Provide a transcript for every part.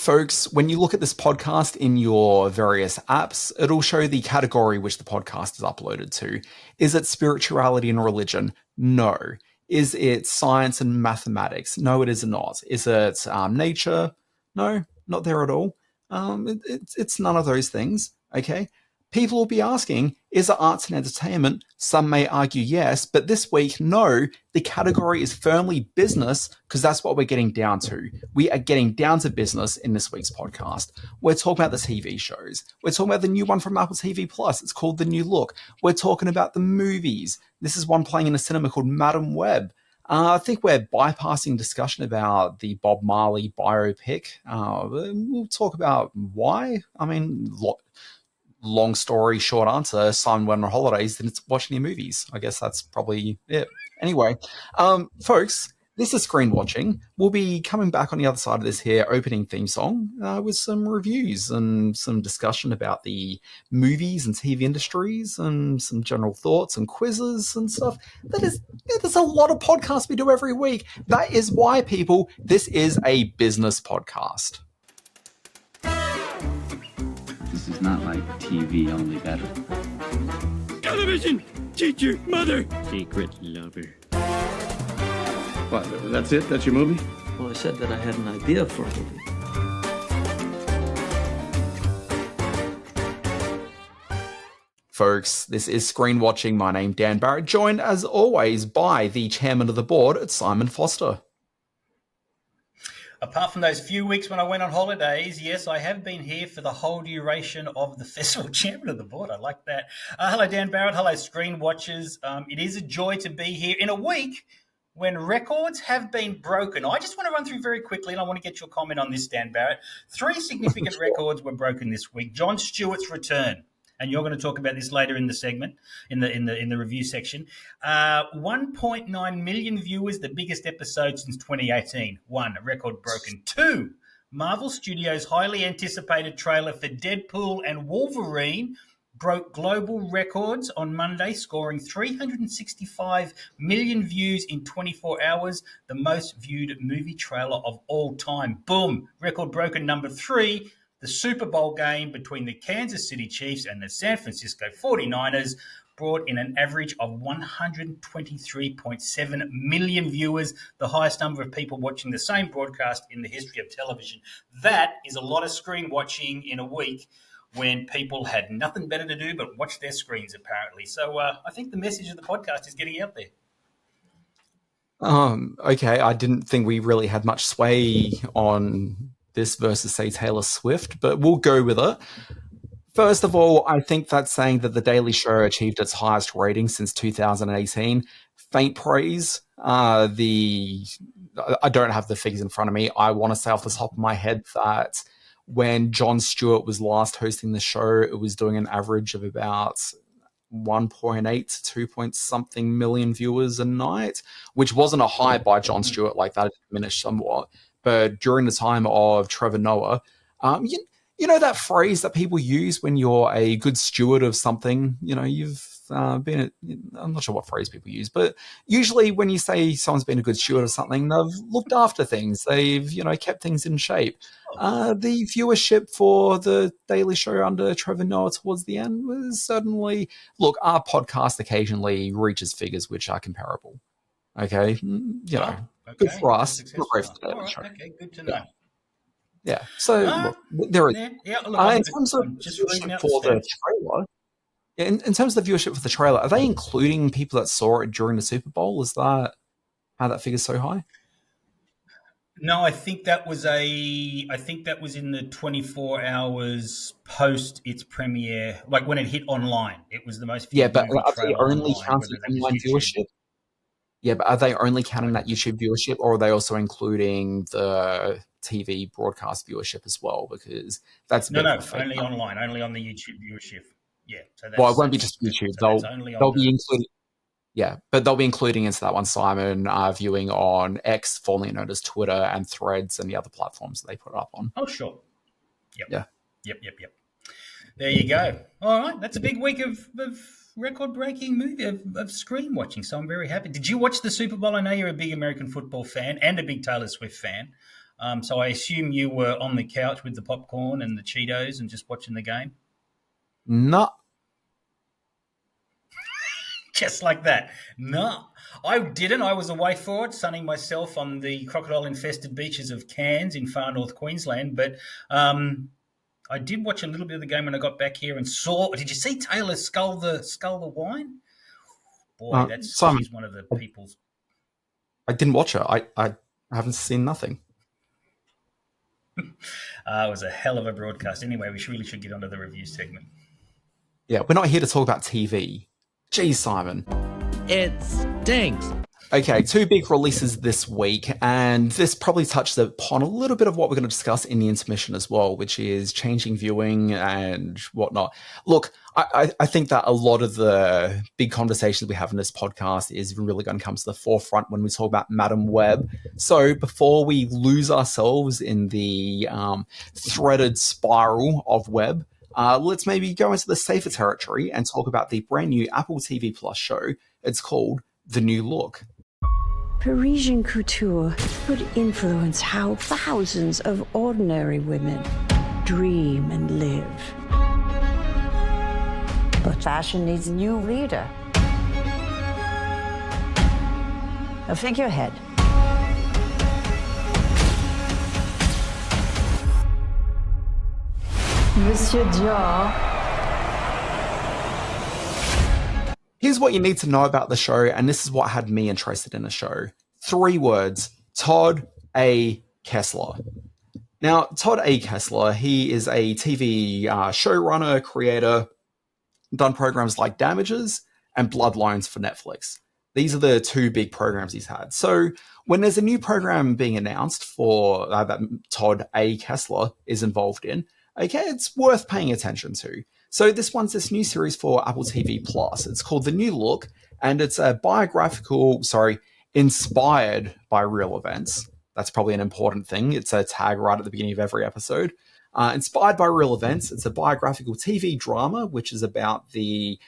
Folks, when you look at this podcast in your various apps, it'll show the category which the podcast is uploaded to. Is it spirituality and religion? No. Is it science and mathematics? No, it is not. Is it nature? No, not there at all. It's none of those things, okay? People will be asking, is it arts and entertainment? Some may argue yes, but this week, no. The category is firmly business because that's what we're getting down to. We are getting down to business in this week's podcast. We're talking about the TV shows. We're talking about the new one from Apple TV Plus. It's called The New Look. We're talking about the movies. This is one playing in a cinema called Madam Web. I think we're bypassing discussion about the Bob Marley biopic. We'll talk about why. I mean, long story, short answer, Simon went on holidays, didn't watch any movies. I guess that's probably it. Anyway, folks, this is Screen Watching. We'll be coming back on the other side of this here opening theme song with some reviews and some discussion about the movies and TV industries and some general thoughts and quizzes and stuff. There's a lot of podcasts we do every week. That is why, people, this is a business podcast. This is not like TV, only better. Television! Teacher, mother! Secret lover. What, that's it? That's your movie? Well, I said that I had an idea for a movie. Folks, this is Screen Watching. My name, Dan Barrett, joined as always by the chairman of the board, Simon Foster. Apart from those few weeks when I went on holidays, yes, I have been here for the whole duration of the festival. Chairman of the board, I like that. Hello, Dan Barrett. Hello, Screen Watchers. It is a joy to be here in a week when records have been broken. I just want to run through very quickly, and I want to get your comment on this, Dan Barrett. 3 significant records were broken this week. Jon Stewart's return. And you're going to talk about this later in the segment, in the review section. 1.9 million viewers, the biggest episode since 2018. 1, a record broken. 2, Marvel Studios' highly anticipated trailer for Deadpool and Wolverine broke global records on Monday, scoring 365 million views in 24 hours, the most viewed movie trailer of all time. Boom, record broken. Number 3, the Super Bowl game between the Kansas City Chiefs and the San Francisco 49ers brought in an average of 123.7 million viewers, the highest number of people watching the same broadcast in the history of television. That is a lot of screen watching in a week when people had nothing better to do but watch their screens, apparently. So I think the message of the podcast is getting out there. Okay, I didn't think we really had much sway on this versus, say, Taylor Swift, but we'll go with it. First of all, I think that's saying that The Daily Show achieved its highest rating since 2018. Faint praise. I don't have the figures in front of me. I want to say off the top of my head that when Jon Stewart was last hosting the show, it was doing an average of about 1.8 to 2 point something million viewers a night, which wasn't a high by Jon Stewart like that. It diminished somewhat. But during the time of Trevor Noah, you know that phrase that people use when you're a good steward of something? You know, you've I'm not sure what phrase people use, but usually when you say someone's been a good steward of something, they've looked after things. They've, kept things in shape. The viewership for The Daily Show under Trevor Noah towards the end was certainly, look, our podcast occasionally reaches figures which are comparable. Okay? Okay. Good for us. Not great for The Daily Show. Okay, good to know. Yeah. So look, there is. In terms of viewership for the trailer, in terms of the viewership for the trailer, are they including people that saw it during the Super Bowl? Is that how that figure's so high? No, I think that was in the 24 hours post its premiere, like when it hit online. It was the most viewed. Yeah, but movie are they only online, counting online viewership? Yeah, but are they only counting that YouTube viewership, or are they also including the TV broadcast viewership as well? Because that's only online, only on the YouTube viewership. Yeah. So it won't be just YouTube. They'll be including. Yeah, but they'll be including into that one, Simon, viewing on X, formerly known as Twitter, and Threads, and the other platforms that they put it up on. Oh, sure. Yep. Yeah. Yep. There you go. All right, that's a big week of record-breaking movie of screen watching, so I'm very happy. Did you watch the Super Bowl? I know you're a big American football fan and a big Taylor Swift fan. So I assume you were on the couch with the popcorn and the Cheetos and just watching the game? No. Just like that. No, I didn't. I was away for it, sunning myself on the crocodile-infested beaches of Cairns in far north Queensland. But I did watch a little bit of the game when I got back here and saw. Did you see Taylor scull the wine? Boy, Simon, she's one of the people's. I didn't watch it. I haven't seen nothing. It was a hell of a broadcast. Anyway, we really should get onto the review segment. Yeah, we're not here to talk about TV. Geez, Simon. It stinks. Okay, 2 big releases this week, and this probably touches upon a little bit of what we're going to discuss in the intermission as well, which is changing viewing and whatnot. Look, I think that a lot of the big conversations we have in this podcast is really going to come to the forefront when we talk about Madam Web. So before we lose ourselves in the threaded spiral of web, let's maybe go into the safer territory and talk about the brand new Apple TV Plus show. It's called The New Look. Parisian couture could influence how thousands of ordinary women dream and live. But fashion needs a new leader. A figurehead. Monsieur Dior. Here's what you need to know about the show, and this is what had me interested in the show. 3 words: Todd A. Kessler. Now, Todd A. Kessler, he is a TV showrunner, creator, done programs like Damages and Bloodlines for Netflix. These are the 2 big programs he's had. So when there's a new program being announced for that Todd A. Kessler is involved in, okay, it's worth paying attention to. So this new series for Apple TV Plus. It's called The New Look, and it's a inspired by real events. That's probably an important thing. It's a tag right at the beginning of every episode. Inspired by real events. It's a biographical TV drama, which is about the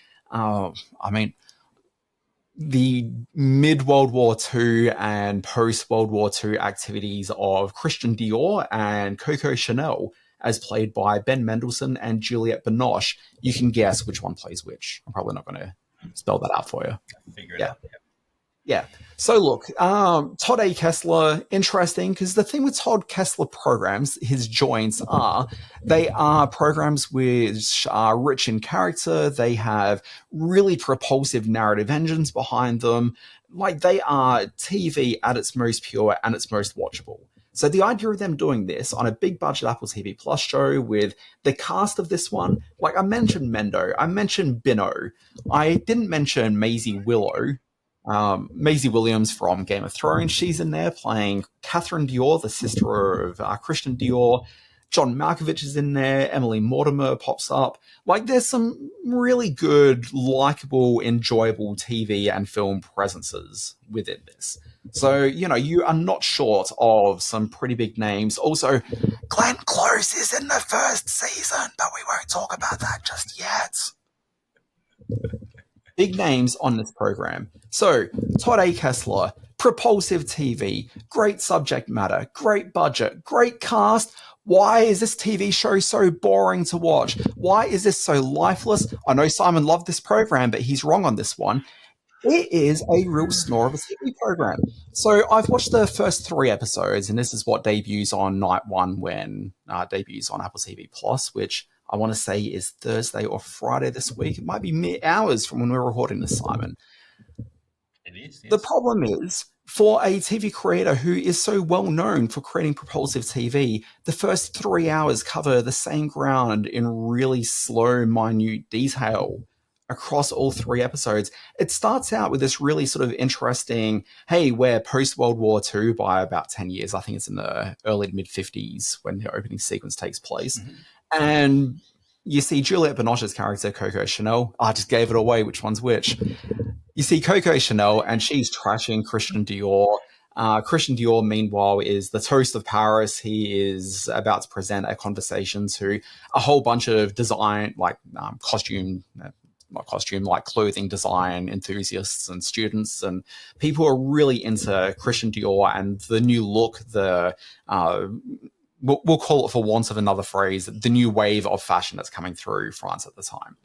mid-World War II and post-World War II activities of Christian Dior and Coco Chanel, as played by Ben Mendelsohn and Juliette Binoche. You can guess which one plays which. I'm probably not going to spell that out for you. Figure it out. Yeah. So look, Todd A. Kessler, interesting, because the thing with Todd Kessler programs, his joints they are programs which are rich in character. They have really propulsive narrative engines behind them. Like, they are TV at its most pure and its most watchable. So the idea of them doing this on a big budget Apple TV Plus show with the cast of this one, like I mentioned Mendo, I mentioned Bino, I didn't mention Maisie Willow, Maisie Williams from Game of Thrones. She's in there playing Catherine Dior, the sister of Christian Dior. John Malkovich is in there. Emily Mortimer pops up. Like, there's some really good, likable, enjoyable TV and film presences within this. So, you are not short of some pretty big names. Also, Glenn Close is in the first season, but we won't talk about that just yet. Big names on this program. So, Todd A. Kessler, propulsive TV, great subject matter, great budget, great cast. Why is this TV show so boring to watch? Why is this so lifeless? I know Simon loved this program, but he's wrong on this one. It is a real snore of a TV program. So I've watched the first 3 episodes, and this is what debuts on night 1 when debuts on Apple TV Plus, which I want to say is Thursday or Friday this week. It might be mere hours from when we're recording this, Simon. It is. Yes. The problem is, for a TV creator who is so well known for creating propulsive TV, the first 3 hours cover the same ground in really slow, minute detail across all 3 episodes. It starts out with this really sort of interesting, hey, we're post-World War II by about 10 years. I think it's in the early to mid-50s when the opening sequence takes place. Mm-hmm. And you see Juliette Binoche's character, Coco Chanel. I just gave it away, which one's which. You see Coco Chanel, and she's trashing Christian Dior. Christian Dior, meanwhile, is the toast of Paris. He is about to present a conversation to a whole bunch of design, costume not costume, like clothing design enthusiasts and students, and people are really into Christian Dior and the new look, the we'll call it, for want of another phrase, the new wave of fashion that's coming through France at the time.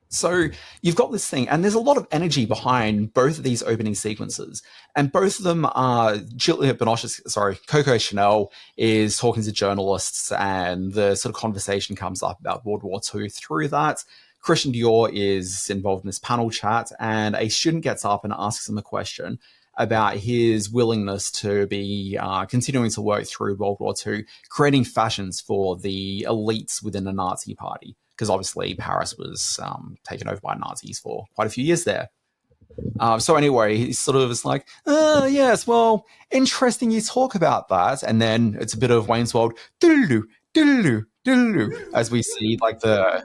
So you've got this thing, and there's a lot of energy behind both of these opening sequences, and both of them are Coco Chanel is talking to journalists, and the sort of conversation comes up about World War II through that. Christian Dior is involved in this panel chat, and a student gets up and asks him a question about his willingness to be continuing to work through World War II, creating fashions for the elites within the Nazi party. Because obviously Paris was taken over by Nazis for quite a few years there. So anyway, he sort of is like, yes, well, interesting you talk about that. And then it's a bit of Wayne's World, doodaloo, doodaloo, doodaloo, as we see like the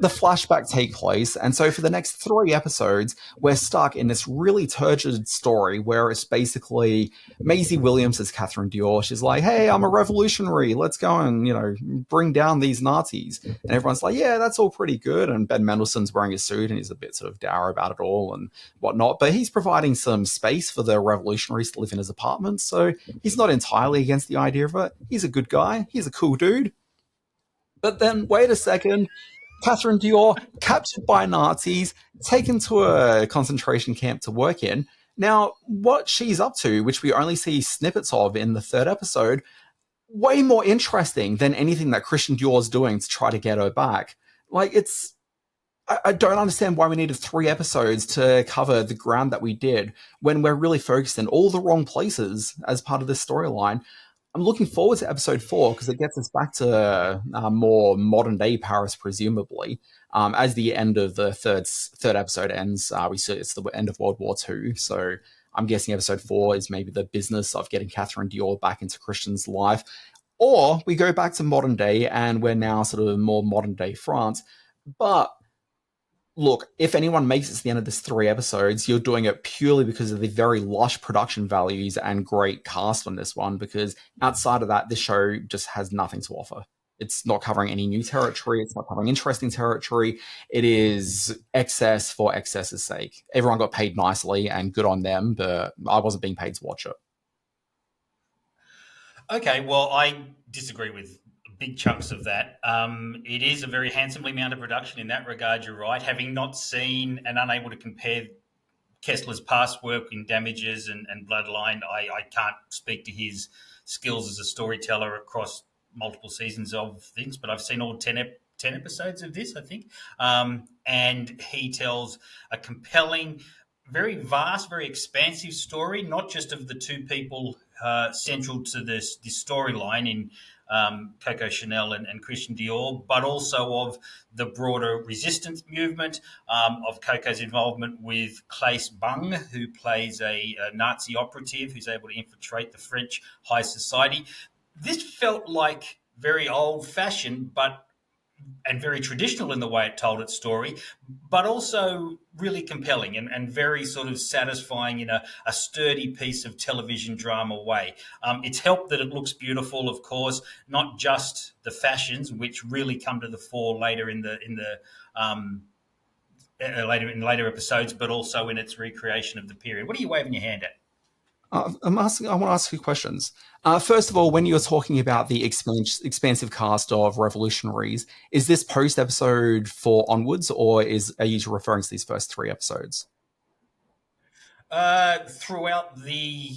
flashback take place. And so for the next 3 episodes, we're stuck in this really turgid story where it's basically Maisie Williams as Catherine Dior. She's like, hey, I'm a revolutionary. Let's go and, bring down these Nazis. And everyone's like, yeah, that's all pretty good. And Ben Mendelsohn's wearing a suit and he's a bit sort of dour about it all and whatnot. But he's providing some space for the revolutionaries to live in his apartment. So he's not entirely against the idea of it. He's a good guy. He's a cool dude. But then, wait a second, Catherine Dior, captured by Nazis, taken to a concentration camp to work in. Now, what she's up to, which we only see snippets of in the 3rd episode, way more interesting than anything that Christian Dior's doing to try to get her back. Like, I don't understand why we needed 3 episodes to cover the ground that we did when we're really focused in all the wrong places as part of this storyline. I'm looking forward to episode 4 because it gets us back to more modern day Paris, presumably. As the end of the third episode ends, we see it's the end of World War II. So I'm guessing episode 4 is maybe the business of getting Catherine Dior back into Christian's life. Or we go back to modern day and we're now sort of more modern day France. But look, if anyone makes it to the end of this 3 episodes, you're doing it purely because of the very lush production values and great cast on this one, because outside of that, this show just has nothing to offer. It's not covering any new territory. It's not covering interesting territory. It is excess for excess's sake. Everyone got paid nicely and good on them, but I wasn't being paid to watch it. Okay, well, I disagree with big chunks of that. It is a very handsomely mounted production in that regard. You're right. Having not seen and unable to compare Kessler's past work in Damages and Bloodline, I can't speak to his skills as a storyteller across multiple seasons of things, but I've seen all 10 episodes of this, I think. And he tells a compelling, very vast, very expansive story, not just of the 2 people central to this storyline in Coco Chanel and Christian Dior, but also of the broader resistance movement, of Coco's involvement with Claes Bang, who plays a Nazi operative who's able to infiltrate the French high society. This felt like very old-fashioned, and very traditional in the way it told its story, but also really compelling and very sort of satisfying in a sturdy piece of television drama way. It's helped that it looks beautiful, of course, not just the fashions, which really come to the fore later in later episodes, but also in its recreation of the period. What are you waving your hand at? I want to ask you questions. First of all, when you're talking about the expansive cast of revolutionaries, is this post episode 4 onwards, or are you referring to these first 3 episodes? Throughout the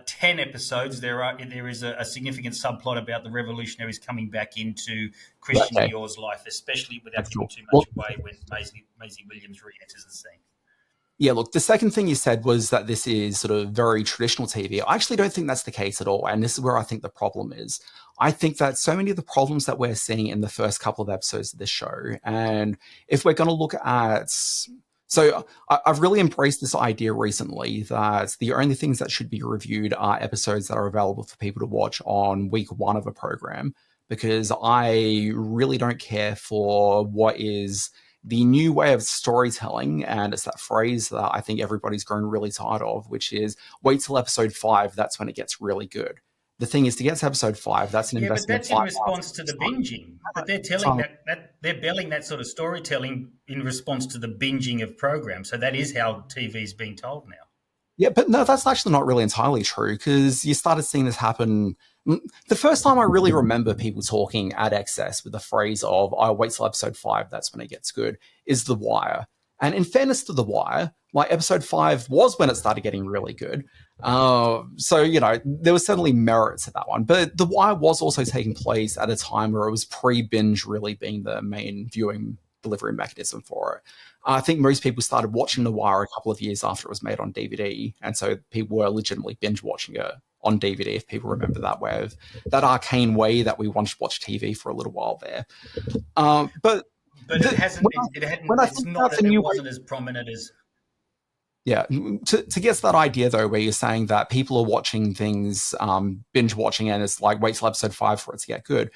10 episodes, there is a significant subplot about the revolutionaries coming back into Christian Dior's life, especially without giving too much away when Maisie Williams re-enters the scene. Yeah, look, the second thing you said was that this is sort of very traditional TV. I actually don't think that's the case at all, and this is where I think the problem is. I think that so many of the problems that we're seeing in the first couple of episodes of this show, and if we're going to look at... So I've really embraced this idea recently that the only things that should be reviewed are episodes that are available for people to watch on week 1 of a program, because I really don't care for what is the new way of storytelling, and it's that phrase that I think everybody's grown really tired of, which is wait till episode 5, that's when it gets really good. The thing is, to get to episode 5, that's an Yeah, but investment. that's in response to the binging. But they're telling that they're billing that sort of storytelling in response to the binging of programs. So that is how TV's being told now. Yeah, but no, that's actually not really entirely true, because you started seeing this happen. The first time I really remember people talking at excess with the phrase of, "I wait till episode 5, that's when it gets good," is The Wire. And in fairness to The Wire, like, episode 5 was when it started getting really good. So, you know, there was certainly merit to that one. But The Wire was also taking place at a time where it was pre-binge really being the main viewing delivery mechanism for it. I think most people started watching The Wire a couple of years after it was made on DVD. And so people were legitimately binge watching it on DVD, if people remember that arcane way that we once watched TV for a little while there. But it wasn't as prominent as... Yeah, to get to that idea, though, where you're saying that people are watching things, binge watching, and it's like, wait till episode 5 for it to get good.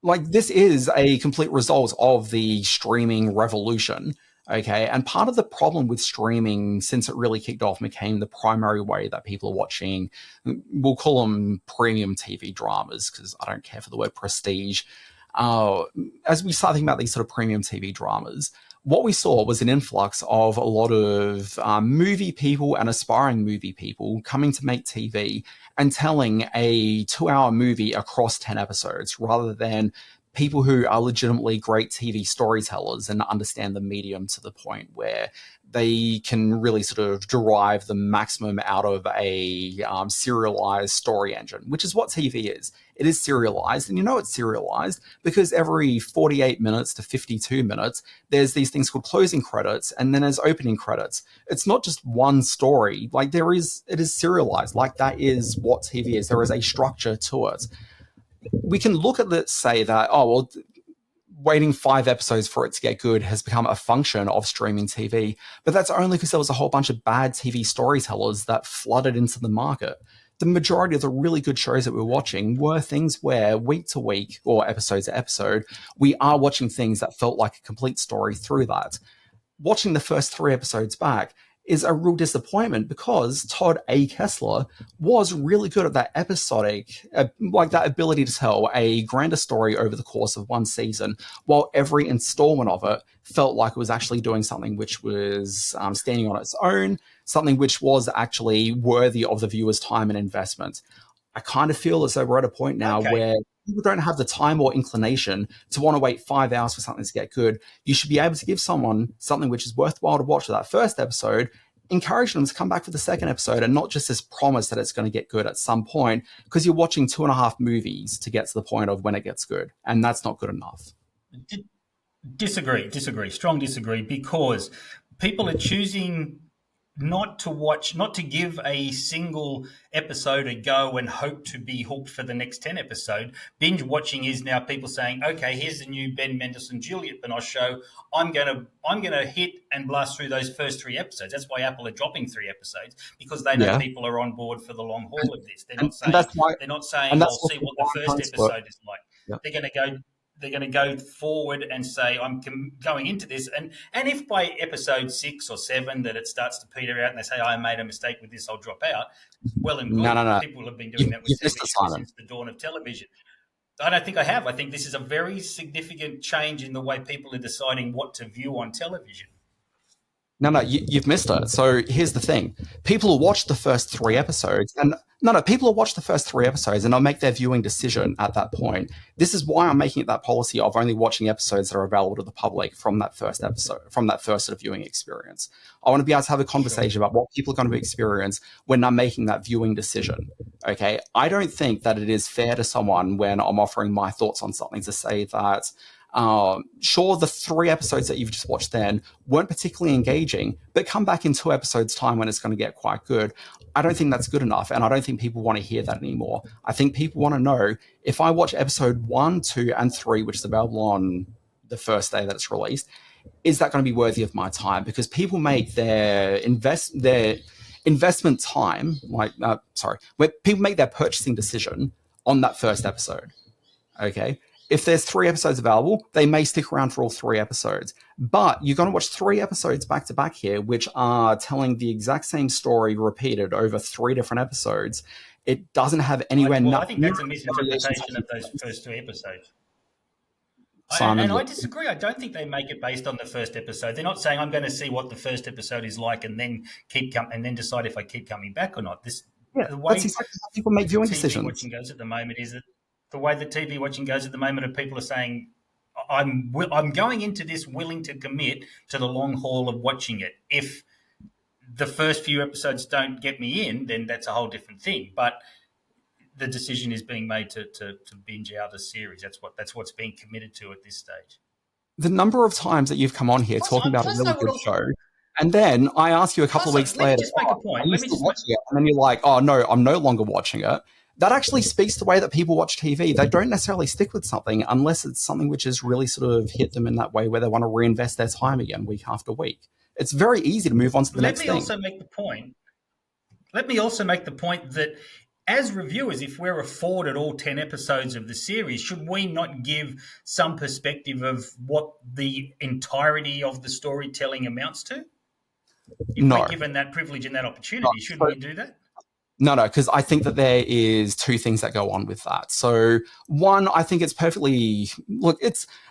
Like, this is a complete result of the streaming revolution, okay? And part of the problem with streaming, since it really kicked off and became the primary way that people are watching, we'll call them premium TV dramas, because I don't care for the word prestige. As we start thinking about these sort of premium TV dramas, what we saw was an influx of a lot of movie people and aspiring movie people coming to make TV and telling a 2-hour movie across 10 episodes, rather than people who are legitimately great TV storytellers and understand the medium to the point where they can really sort of derive the maximum out of a serialized story engine, which is what TV is. It is serialized, and you know it's serialized because every 48 minutes to 52 minutes, there's these things called closing credits, and then there's opening credits. It's not just one story. Like, it is serialized. Like, that is what TV is. There is a structure to it. We can look at it, say that, oh, well, waiting 5 episodes for it to get good has become a function of streaming TV, but that's only because there was a whole bunch of bad TV storytellers that flooded into the market. The majority of the really good shows that we're watching were things where week to week or episode to episode, we are watching things that felt like a complete story through that. Watching the first 3 episodes back is a real disappointment, because Todd A. Kessler was really good at that episodic, like that ability to tell a grander story over the course of one season, while every installment of it felt like it was actually doing something which was standing on its own, something which was actually worthy of the viewer's time and investment. I kind of feel as though we're at a point now where people don't have the time or inclination to want to wait 5 hours for something to get good. You should be able to give someone something which is worthwhile to watch for that first episode, encourage them to come back for the second episode, and not just this promise that it's going to get good at some point, because you're watching 2.5 movies to get to the point of when it gets good, and that's not good enough. Disagree, strong disagree, because people are choosing not to give a single episode a go and hope to be hooked for the next 10 episode. Binge watching is now people saying, okay, here's the new Ben Mendelsohn, Juliette Binoche show. I'm gonna hit and blast through those first 3 episodes. That's why Apple are dropping 3 episodes, because they know people are on board for the long haul of this. They're not saying I'll see what the first episode is like. Yep. They're going to go forward and say, I'm going into this. And if by episode 6 or 7 that it starts to peter out and they say, I made a mistake with this, I'll drop out, well and good. No. People have been doing that with television since the dawn of television. I don't think I have. I think this is a very significant change in the way people are deciding what to view on television. No, you've missed it. So here's the thing. People will watch the first 3 episodes, and people will watch the first 3 episodes and they'll make their viewing decision at that point. This is why I'm making it that policy of only watching episodes that are available to the public from that first episode, from that first sort of viewing experience. I want to be able to have a conversation about what people are going to experience when I'm making that viewing decision. Okay. I don't think that it is fair to someone when I'm offering my thoughts on something to say that, sure, the 3 episodes that you've just watched then weren't particularly engaging, but come back in 2 episodes' time when it's going to get quite good. I don't think that's good enough, and I don't think people want to hear that anymore. I think people want to know, if I watch episode 1, 2, and 3, which is available on the first day that it's released, is that going to be worthy of my time? Because people make their investment time, where people make their purchasing decision on that first episode. Okay. If there's 3 episodes available, they may stick around for all 3 episodes. But you're going to watch 3 episodes back to back here, which are telling the exact same story repeated over 3 different episodes. It doesn't have anywhere. I think that's a misinterpretation of those first 2 episodes. Simon, I disagree. I don't think they make it based on the first episode. They're not saying I'm going to see what the first episode is like and then decide if I keep coming back or not. That's exactly how people make viewing decisions. Watching goes at the moment is that the way that TV watching goes at the moment of people are saying, I'm going into this willing to commit to the long haul of watching it. If the first few episodes don't get me in, then that's a whole different thing. But the decision is being made to binge out a series. That's what's being committed to at this stage. The number of times that you've come on here talking about a really good show, and then I ask you a couple of weeks later, just make a point. Let me just watch it, and then you're like, oh no, I'm no longer watching it. That actually speaks to the way that people watch TV. They don't necessarily stick with something unless it's something which has really sort of hit them in that way where they want to reinvest their time again week after week. It's very easy to move on to the next thing. Let me also make the point that as reviewers, if we're afforded all 10 episodes of the series, should we not give some perspective of what the entirety of the storytelling amounts to? If we're given that privilege and that opportunity, should we do that? No, because I think that there is 2 things that go on with that. So one, I think it's perfectly,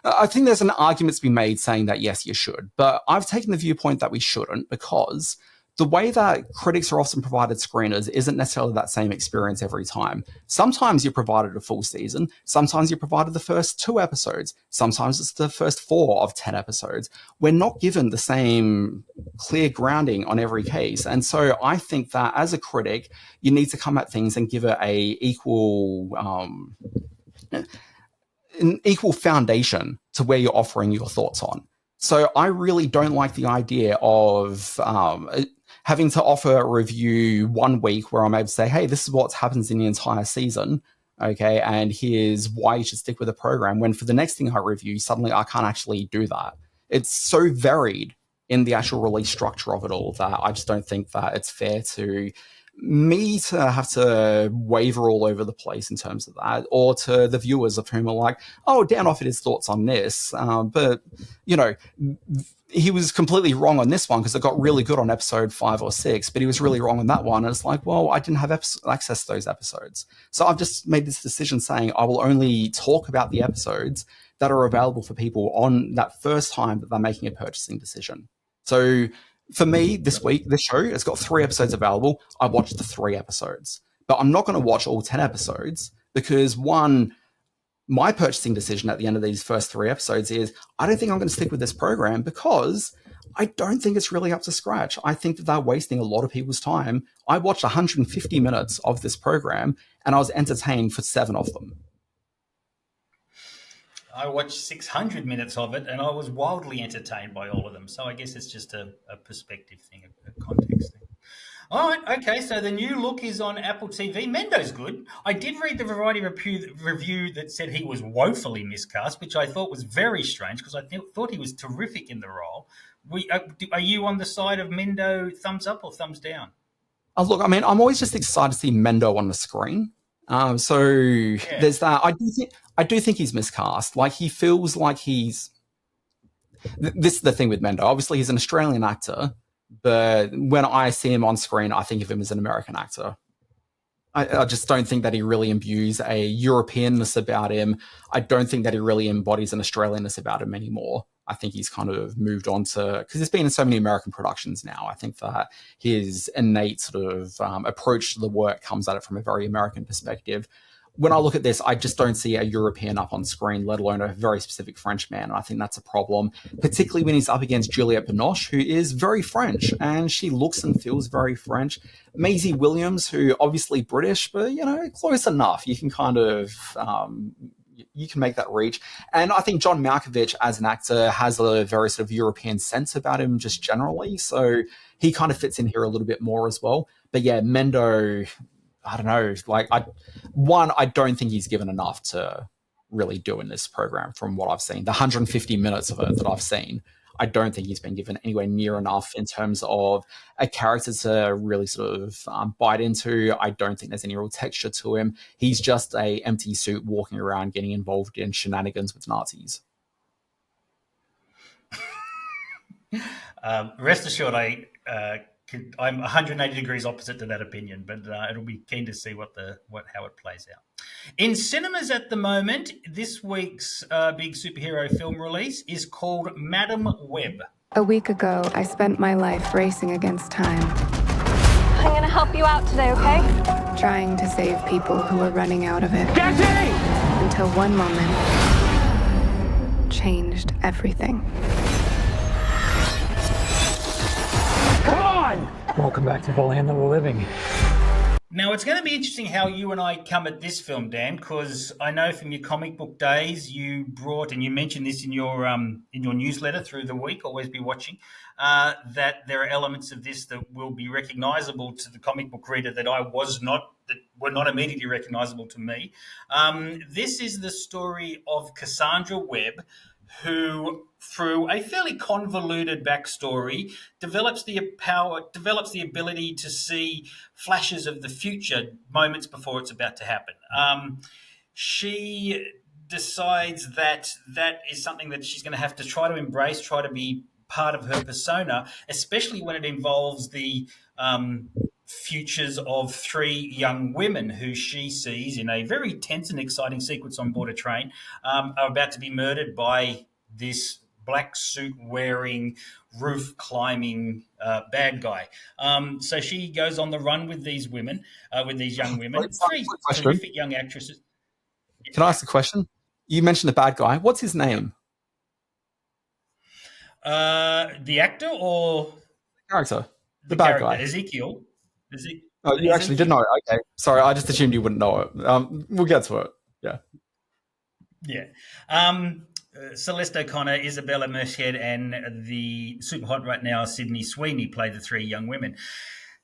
I think there's an argument to be made saying that, yes, you should. But I've taken the viewpoint that we shouldn't, because the way that critics are often provided screeners isn't necessarily that same experience every time. Sometimes you're provided a full season. Sometimes you're provided the first 2 episodes. Sometimes it's the first 4 of 10 episodes. We're not given the same clear grounding on every case. And so I think that as a critic, you need to come at things and give it an equal foundation to where you're offering your thoughts on. So I really don't like the idea of having to offer a review 1 week where I'm able to say, hey, this is what happens in the entire season, okay, and here's why you should stick with the program, when for the next thing I review, suddenly I can't actually do that. It's so varied in the actual release structure of it all that I just don't think that it's fair to me to have to waver all over the place in terms of that, or to the viewers of whom are like, oh, Dan offered his thoughts on this, but, he was completely wrong on this one because it got really good on episode 5 or 6, but he was really wrong on that one. And it's like, well, I didn't have access to those episodes. So I've just made this decision saying I will only talk about the episodes that are available for people on that first time that they're making a purchasing decision. So for me, this week, this show, it's got 3 episodes available. I watched the 3 episodes, but I'm not going to watch all 10 episodes because, one, my purchasing decision at the end of these first 3 episodes is I don't think I'm going to stick with this program because I don't think it's really up to scratch. I think that they're wasting a lot of people's time. I watched 150 minutes of this program and I was entertained for 7 of them. I watched 600 minutes of it and I was wildly entertained by all of them. So I guess it's just a perspective thing, a context thing. All right, okay, so the new look is on Apple TV. Mendo's good. I did read the Variety review that said he was woefully miscast, which I thought was very strange because I thought he was terrific in the role. Are you on the side of Mendo, thumbs up or thumbs down? Look, I mean, I'm always just excited to see Mendo on the screen. There's that. I do think he's miscast. Like, he feels like he's... This is the thing with Mendo. Obviously, he's an Australian actor, but when I see him on screen, I think of him as an American actor. I just don't think that he really imbues a Europeanness about him. I don't think that he really embodies an Australianness about him anymore. I think he's kind of moved on to, because he's been in so many American productions now. I think that his innate sort of approach to the work comes at it from a very American perspective. When I look at this, I just don't see a European up on screen, let alone a very specific French man. And I think that's a problem, particularly when he's up against Juliette Binoche, who is very French, and she looks and feels very French. Maisie Williams, who obviously British, but, you know, close enough. You can kind of... you can make that reach. And I think John Malkovich as an actor has a very sort of European sense about him just generally. So he kind of fits in here a little bit more as well. But yeah, Mendo, I don't know. Like, I don't think he's given enough to really do in this program from what I've seen. The 150 minutes of it that I've seen, I don't think he's been given anywhere near enough in terms of a character to really sort of bite into. I don't think there's any real texture to him. He's just a empty suit walking around getting involved in shenanigans with Nazis. Rest assured, I I'm 180 degrees opposite to that opinion, but it'll be keen to see how it plays out. In cinemas at the moment, this week's big superhero film release is called Madam Web. A week ago, I spent my life racing against time, I'm gonna help you out today, okay? trying to save people who were running out of it. Jackie! Until one moment changed everything. Come on! Welcome back to the land of the living. Now, it's going to be interesting how you and I come at this film, Dan, because I know from your comic book days you brought, and you mentioned this in your newsletter through the week, always be watching, that there are elements of this that will be recognisable to the comic book reader that were not immediately recognisable to me. This is the story of Cassandra Webb, who, through a fairly convoluted backstory, develops the ability to see flashes of the future moments before it's about to happen. She decides that is something that she's going to have to try to embrace, try to be part of her persona, especially when it involves the futures of three young women who she sees in a very tense and exciting sequence on board a train are about to be murdered by this black suit wearing, roof climbing bad guy. So she goes on the run with these women, with these young women, three terrific young actresses. Can I ask a question? You mentioned the bad guy. What's his name? The actor or Character. The bad guy. Ezekiel. Oh, you actually did know it. Okay. Sorry, I just assumed you wouldn't know it. We'll get to it. Yeah. Yeah. Celeste O'Connor, Isabella Merced, and the super hot right now, Sydney Sweeney, play the three young women.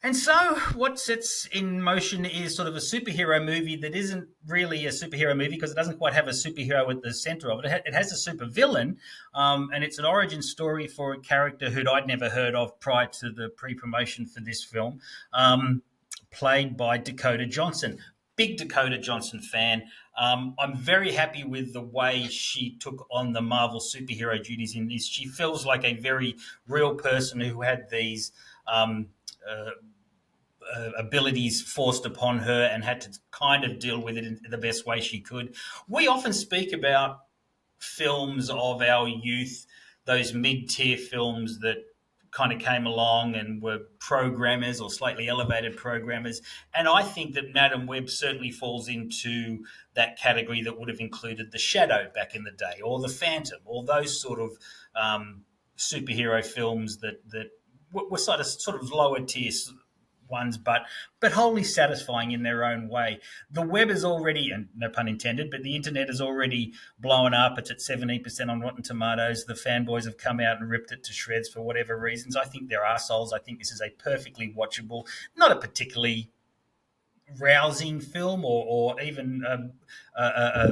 And so what sets in motion is sort of a superhero movie that isn't really a superhero movie because it doesn't quite have a superhero at the center of it. It has a super villain, and it's an origin story for a character who'd I'd never heard of prior to the pre-promotion for this film, played by Dakota Johnson. Big Dakota Johnson fan. I'm very happy with the way she took on the Marvel superhero duties in this. She feels like a very real person who had these abilities forced upon her and had to kind of deal with it in the best way she could. We often speak about films of our youth, those mid-tier films that kind of came along and were programmers or slightly elevated programmers. And I think that Madam Web certainly falls into that category that would have included The Shadow back in the day, or The Phantom, or those sort of superhero films that were sort of lower tier ones, but wholly satisfying in their own way. The web is already, and no pun intended, but the internet is already blown up. It's at 70% on Rotten Tomatoes. The fanboys have come out and ripped it to shreds for whatever reasons. I think they're arseholes. I think this is a perfectly watchable, not a particularly rousing film or even a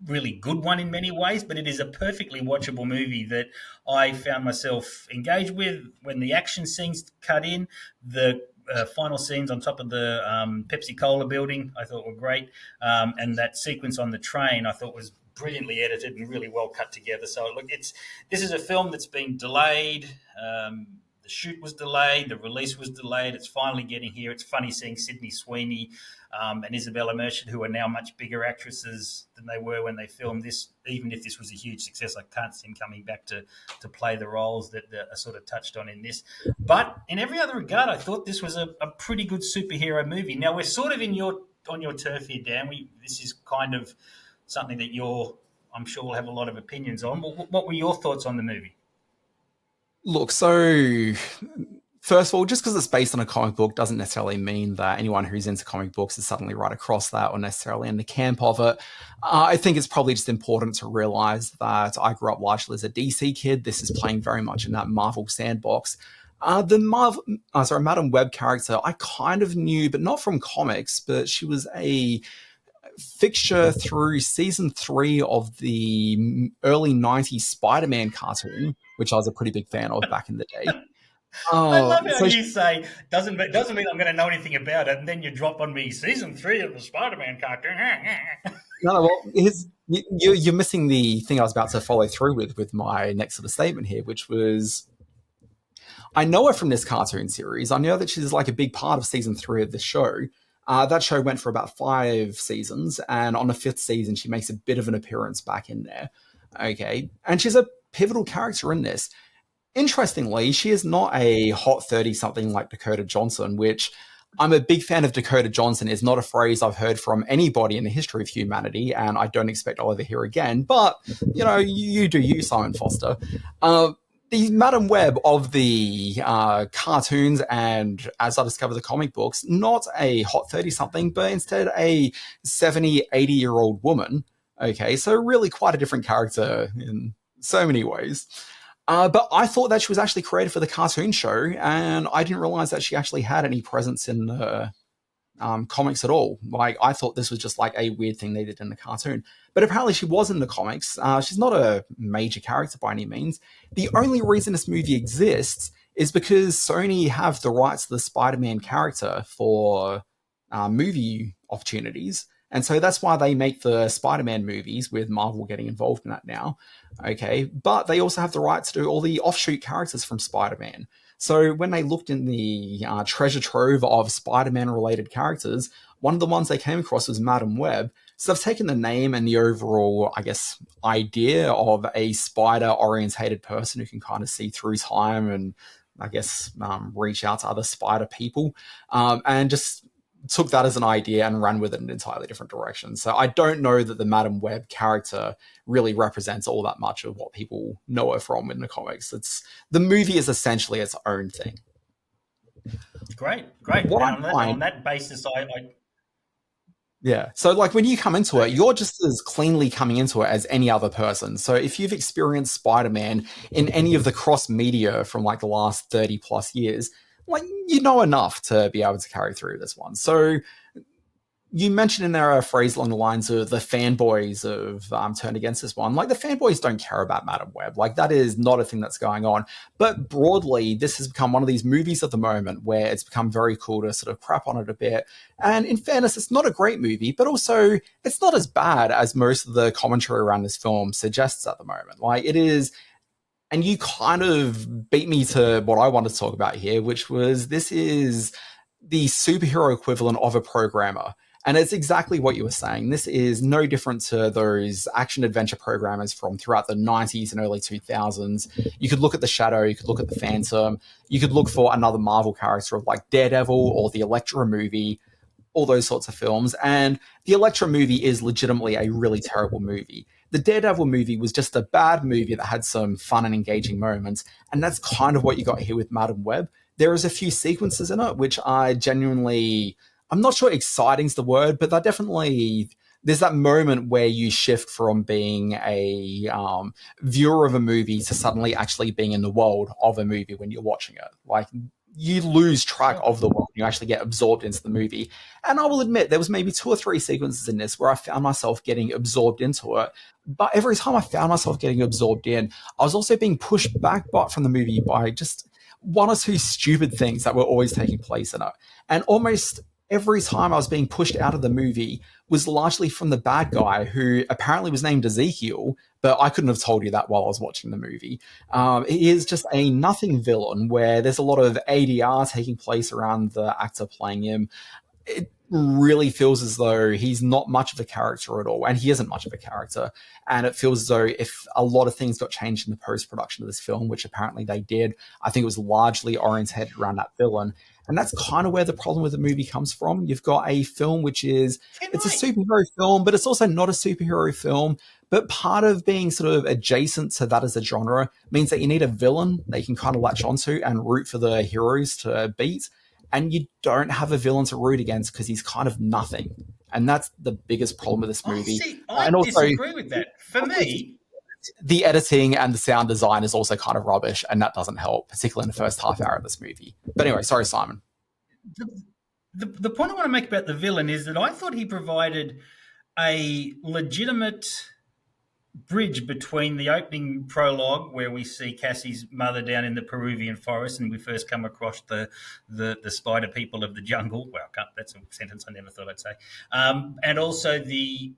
really good one in many ways, but it is a perfectly watchable movie that I found myself engaged with. When the action scenes cut in, the final scenes on top of the Pepsi Cola building I thought were great, and that sequence on the train I thought was brilliantly edited and really well cut together. So look, this is a film that's been delayed. The shoot was delayed, the release was delayed. It's finally getting here. It's funny seeing Sydney Sweeney and Isabella Merced, who are now much bigger actresses than they were when they filmed this. Even if this was a huge success, I can't see them coming back to play the roles that are sort of touched on in this. But in every other regard, I thought this was a pretty good superhero movie. Now, we're sort of on your turf here, Dan. This is kind of something that I'm sure will have a lot of opinions on. What were your thoughts on the movie? Look, so first of all, just because it's based on a comic book doesn't necessarily mean that anyone who's into comic books is suddenly right across that or necessarily in the camp of it. I think it's probably just important to realize that I grew up largely as a DC kid. This is playing very much in that Marvel sandbox. The Madam Web character, I kind of knew, but not from comics, but she was a fixture through season 3 of the early 90s Spider-Man cartoon, which I was a pretty big fan of back in the day. I love how you say, doesn't mean I'm going to know anything about it, and then you drop on me, season 3 of the Spider-Man cartoon. No, well, you're missing the thing I was about to follow through with my next sort of statement here, which was I know her from this cartoon series. I know that she's like a big part of season 3 of this show. That show went for about 5 seasons, and on the 5th season, she makes a bit of an appearance back in there. Okay, and she's a pivotal character in this. Interestingly, she is not a hot 30-something like Dakota Johnson, which I'm a big fan of. Dakota Johnson is not a phrase I've heard from anybody in the history of humanity, and I don't expect I'll ever hear again. But, you do you, Simon Foster. The Madam Web of the cartoons and, as I discovered, the comic books, not a hot 30-something, but instead a 70, 80-year-old woman. Okay, so really quite a different character in so many ways. But I thought that she was actually created for the cartoon show, and I didn't realize that she actually had any presence in the comics at all. Like, I thought this was just like a weird thing they did in the cartoon. But apparently she was in the comics. She's not a major character by any means. The only reason this movie exists is because Sony have the rights to the Spider-Man character for movie opportunities. And so that's why they make the Spider-Man movies, with Marvel getting involved in that now. Okay, but they also have the right to do all the offshoot characters from Spider-Man. So when they looked in the treasure trove of Spider-Man related characters, one of the ones they came across was Madam Web. So they've taken the name and the overall, I guess, idea of a spider-orientated person who can kind of see through time and, I guess, reach out to other spider people, and just took that as an idea and ran with it in an entirely different direction. So I don't know that the Madam Web character really represents all that much of what people know her from in the comics. The movie is essentially its own thing. Great. On that basis, Yeah. So like when you come into it, you're just as cleanly coming into it as any other person. So if you've experienced Spider-Man in any of the cross media from like the last 30 plus years, like, you know enough to be able to carry through this one. So you mentioned in there a phrase along the lines of the fanboys have turned against this one. Like, the fanboys don't care about Madam Web. Like, that is not a thing that's going on. But broadly, this has become one of these movies at the moment where it's become very cool to sort of crap on it a bit. And in fairness, it's not a great movie, but also it's not as bad as most of the commentary around this film suggests at the moment. Like, it is... And you kind of beat me to what I wanted to talk about here, which was, this is the superhero equivalent of a programmer. And it's exactly what you were saying. This is no different to those action-adventure programmers from throughout the 90s and early 2000s. You could look at the Shadow, you could look at the Phantom, you could look for another Marvel character of like Daredevil or the Elektra movie, all those sorts of films. And the Elektra movie is legitimately a really terrible movie. The Daredevil movie was just a bad movie that had some fun and engaging moments. And that's kind of what you got here with Madam Web. There is a few sequences in it which are genuinely, I'm not sure exciting's the word, but they're definitely, there's that moment where you shift from being a viewer of a movie to suddenly actually being in the world of a movie when you're watching it. Like, you lose track of the world. You actually get absorbed into the movie. And I will admit, there was maybe 2 or 3 sequences in this where I found myself getting absorbed into it. But every time I found myself getting absorbed in, I was also being pushed back from the movie by just 1 or 2 stupid things that were always taking place in it. And almost every time I was being pushed out of the movie was largely from the bad guy, who apparently was named Ezekiel, but I couldn't have told you that while I was watching the movie. He is just a nothing villain where there's a lot of ADR taking place around the actor playing him. It really feels as though he's not much of a character at all, and he isn't much of a character. And it feels as though if a lot of things got changed in the post-production of this film, which apparently they did, I think it was largely orientated around that villain. And that's kind of where the problem with the movie comes from. You've got a film which is, it's a superhero film, but it's also not a superhero film. But part of being sort of adjacent to that as a genre means that you need a villain that you can kind of latch onto and root for the heroes to beat. And you don't have a villain to root against because he's kind of nothing. And that's the biggest problem with this movie. I disagree with that. For me, the editing and the sound design is also kind of rubbish, and that doesn't help, particularly in the first half hour of this movie. But anyway, sorry, Simon. The point I want to make about the villain is that I thought he provided a legitimate bridge between the opening prologue, where we see Cassie's mother down in the Peruvian forest, and we first come across the spider people of the jungle. Well, that's a sentence I never thought I'd say. And also the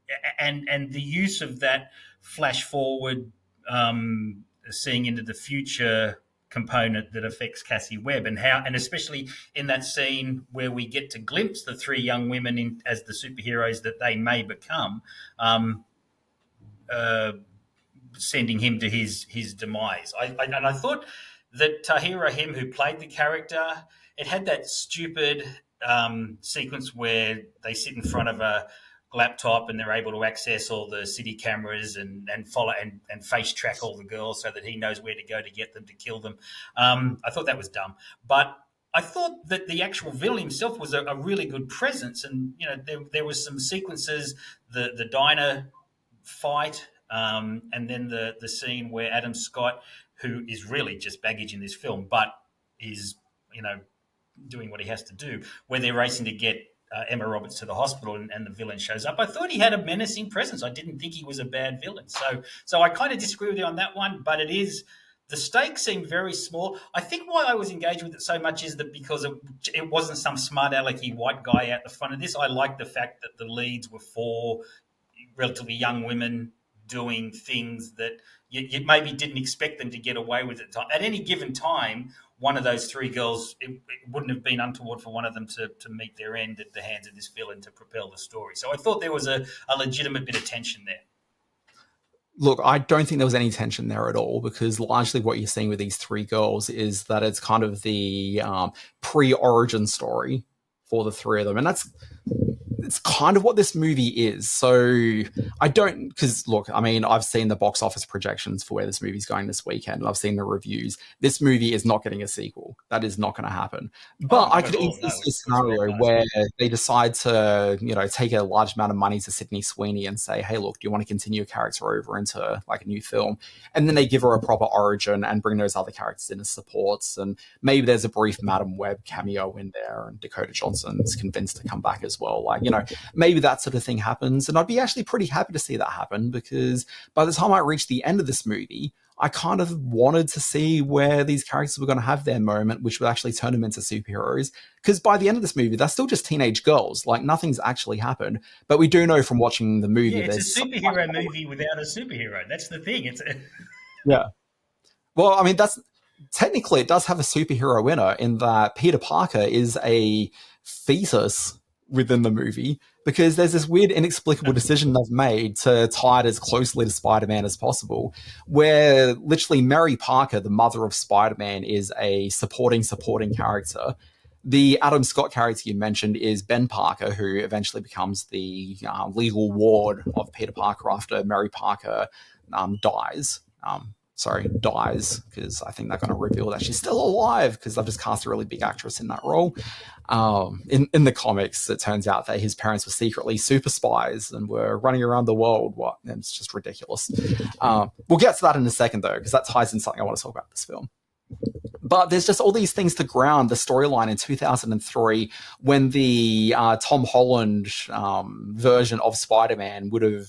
use of that flash forward, seeing into the future component that affects Cassie Webb, and especially in that scene where we get to glimpse the three young women as the superheroes that they may become, sending him to his demise. I thought that Tahir Rahim, who played the character, it had that stupid sequence where they sit in front of a laptop and they're able to access all the city cameras and follow and face track all the girls so that he knows where to go to get them, to kill them. I thought that was dumb, but I thought that the actual villain himself was a really good presence, and there was some sequences, the diner fight, and then the scene where Adam Scott, who is really just baggage in this film, but is doing what he has to do, where they're racing to get Emma Roberts to the hospital and the villain shows up. I thought he had a menacing presence. I didn't think he was a bad villain. So I kind of disagree with you on that one, but the stakes seem very small. I think why I was engaged with it so much is that because it wasn't some smart alecky white guy out the front of this. I like the fact that the leads were four relatively young women doing things that you maybe didn't expect them to get away with at any given time. One of those three girls, it wouldn't have been untoward for one of them to meet their end at the hands of this villain to propel the story. So I thought there was a legitimate bit of tension there. Look, I don't think there was any tension there at all, because largely what you're seeing with these three girls is that it's kind of the pre-origin story for the three of them. And it's kind of what this movie is. So because look, I mean, I've seen the box office projections for where this movie's going this weekend, and I've seen the reviews. This movie is not getting a sequel. That is not going to happen. But I could easily see a scenario where they decide to, take a large amount of money to Sydney Sweeney and say, hey, look, do you want to continue your character over into like a new film? And then they give her a proper origin and bring those other characters in as supports. And maybe there's a brief Madam Web cameo in there, and Dakota Johnson's convinced to come back as well. Like, maybe that sort of thing happens. And I'd be actually pretty happy to see that happen, because by the time I reached the end of this movie, I kind of wanted to see where these characters were going to have their moment, which would actually turn them into superheroes. Because by the end of this movie, they're still just teenage girls. Like, nothing's actually happened. But we do know from watching the movie... Yeah, it's a superhero movie without a superhero. That's the thing. Yeah. Well, I mean, technically it does have a superhero in it, in that Peter Parker is a fetus within the movie, because there's this weird inexplicable decision they've made to tie it as closely to Spider-Man as possible, where literally Mary Parker, the mother of Spider-Man, is a supporting character. The Adam Scott character you mentioned is Ben Parker, who eventually becomes the legal ward of Peter Parker after Mary Parker dies. Dies, because I think they're going to reveal that she's still alive, because they've just cast a really big actress in that role. In the comics, it turns out that his parents were secretly super spies and were running around the world. It's just ridiculous. We'll get to that in a second, though, because that ties in something I want to talk about this film. But there's just all these things to ground the storyline in 2003, when the Tom Holland version of Spider-Man would have,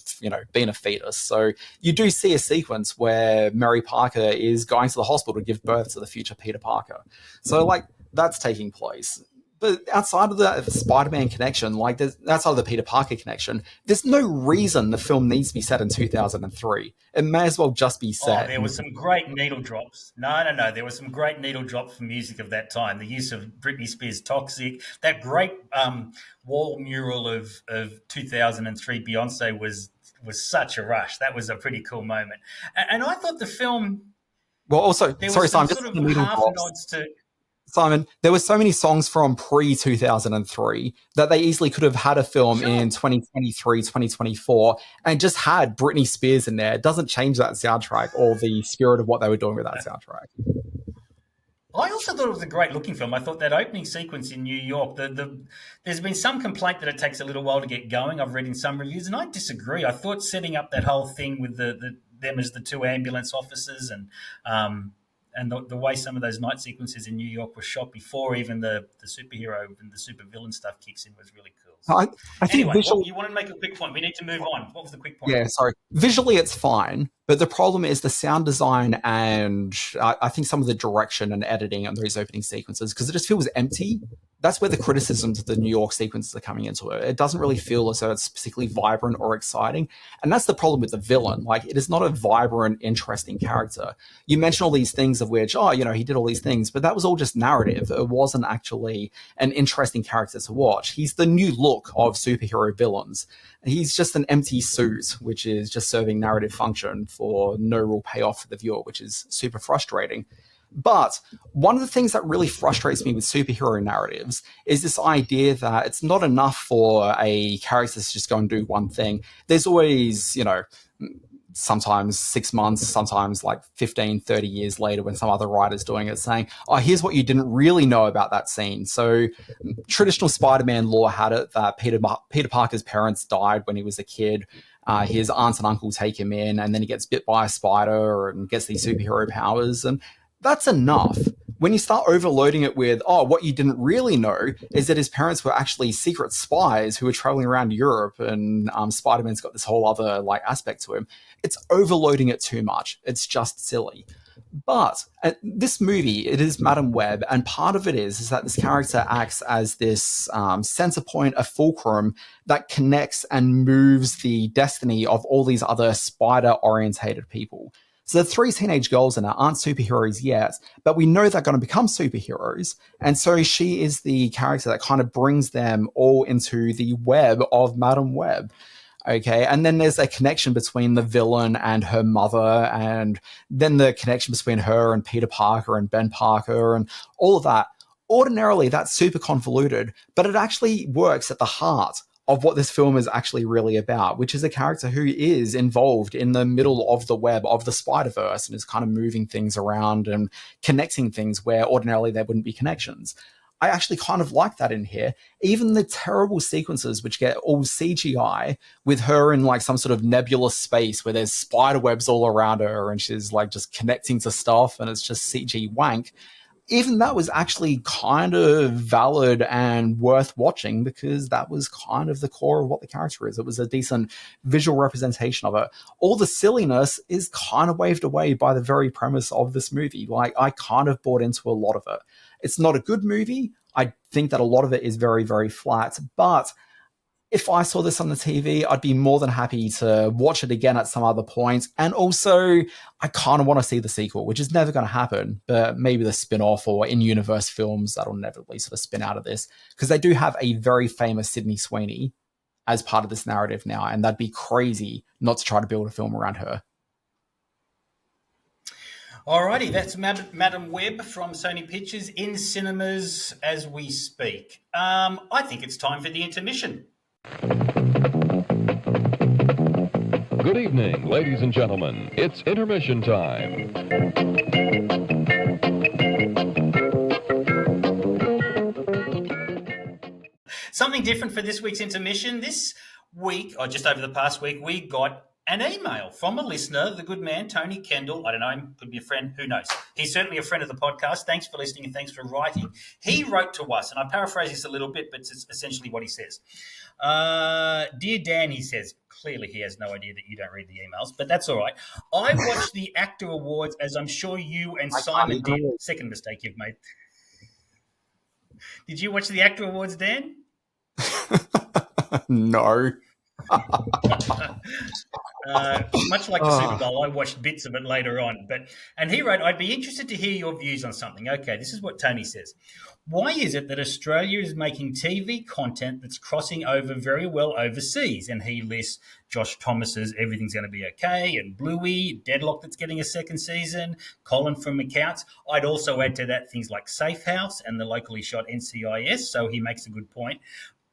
been a fetus. So you do see a sequence where Mary Parker is going to the hospital to give birth to the future Peter Parker. So, that's taking place. But outside of the Spider-Man connection, outside of the Peter Parker connection, there's no reason the film needs to be set in 2003. It may as well just be set. Oh, there was some great needle drops. No. There was some great needle drops for music of that time. The use of Britney Spears' Toxic, that great wall mural of 2003 Beyonce was such a rush. That was a pretty cool moment. And I thought the film... Well, also, sorry, Simon, sort of half nods to... Simon, there were so many songs from pre-2003 that they easily could have had a film in 2023, 2024, and just had Britney Spears in there. It doesn't change that soundtrack or the spirit of what they were doing with that soundtrack. I also thought it was a great looking film. I thought that opening sequence in New York, there's been some complaint that it takes a little while to get going. I've read in some reviews, and I disagree. I thought setting up that whole thing with them as the two ambulance officers and the way some of those night sequences in New York were shot before even the superhero and the supervillain stuff kicks in was really cool. So, I think anyway, you want to make a quick point. We need to move on. What was the quick point? Yeah, sorry. Visually, it's fine. But the problem is the sound design and I think some of the direction and editing on those opening sequences, because it just feels empty. That's where the criticisms of the New York sequences are coming into it. It doesn't really feel as though it's particularly vibrant or exciting. And that's the problem with the villain. Like, it is not a vibrant, interesting character. You mention all these things of which, he did all these things, but that was all just narrative. It wasn't actually an interesting character to watch. He's the new look of superhero villains. He's just an empty suit, which is just serving narrative function for no real payoff for the viewer, which is super frustrating. But one of the things that really frustrates me with superhero narratives is this idea that it's not enough for a character to just go and do one thing. There's always, sometimes 6 months, sometimes like 15, 30 years later when some other writer's doing it, saying, here's what you didn't really know about that scene. So traditional Spider-Man lore had it that Peter Parker's parents died when he was a kid. His aunts and uncle take him in, and then he gets bit by a spider and gets these superhero powers. And that's enough. When you start overloading it with, what you didn't really know is that his parents were actually secret spies who were traveling around Europe, and Spider-Man's got this whole other aspect to him. It's overloading it too much. It's just silly. But this movie, it is Madam Web, and part of it is that this character acts as this center point, a fulcrum that connects and moves the destiny of all these other spider-orientated people. So the 3 teenage girls in it aren't superheroes yet, but we know they're going to become superheroes. And so she is the character that kind of brings them all into the web of Madam Web. Okay, and then there's a connection between the villain and her mother, and then the connection between her and Peter Parker and Ben Parker and all of that. Ordinarily, that's super convoluted, but it actually works at the heart of what this film is actually really about, which is a character who is involved in the middle of the web of the Spider-Verse and is kind of moving things around and connecting things where ordinarily there wouldn't be connections. I actually kind of like that in here. Even the terrible sequences which get all CGI with her in some sort of nebulous space where there's spider webs all around her and she's just connecting to stuff and it's just CG wank. Even that was actually kind of valid and worth watching because that was kind of the core of what the character is. It was a decent visual representation of it. All the silliness is kind of waved away by the very premise of this movie. I kind of bought into a lot of it. It's not a good movie. I think that a lot of it is very, very flat, but if I saw this on the TV, I'd be more than happy to watch it again at some other point. And also, I kind of want to see the sequel, which is never going to happen, but maybe the spin-off or in-universe films that'll inevitably sort of spin out of this, because they do have a very famous Sydney Sweeney as part of this narrative now, and that'd be crazy not to try to build a film around her. Alrighty, that's Madam Web from Sony Pictures in cinemas as we speak. I think it's time for the intermission. Good evening, ladies and gentlemen. It's intermission time. Something different for this week's intermission. This week, or just over the past week, we got an email from a listener, the good man, Tony Kendall. I don't know him, could be a friend, who knows. He's certainly a friend of the podcast. Thanks for listening and thanks for writing. He wrote to us, and I paraphrase this a little bit, but it's essentially what he says. Dear Dan, he says, clearly he has no idea that you don't read the emails, but that's all right. I watched the ACTOR Awards, as I'm sure you and Simon did. Second mistake you've made. Did you watch the ACTOR Awards, Dan? No. Much like the Super Bowl, I watched bits of it later on. And he wrote, I'd be interested to hear your views on something. Okay, this is what Tony says. Why is it that Australia is making TV content that's crossing over very well overseas? And he lists Josh Thomas's Everything's Going to Be Okay and Bluey, Deadlock that's getting a second season, Colin from Accounts. I'd also add to that things like Safe House and the locally shot NCIS, so he makes a good point.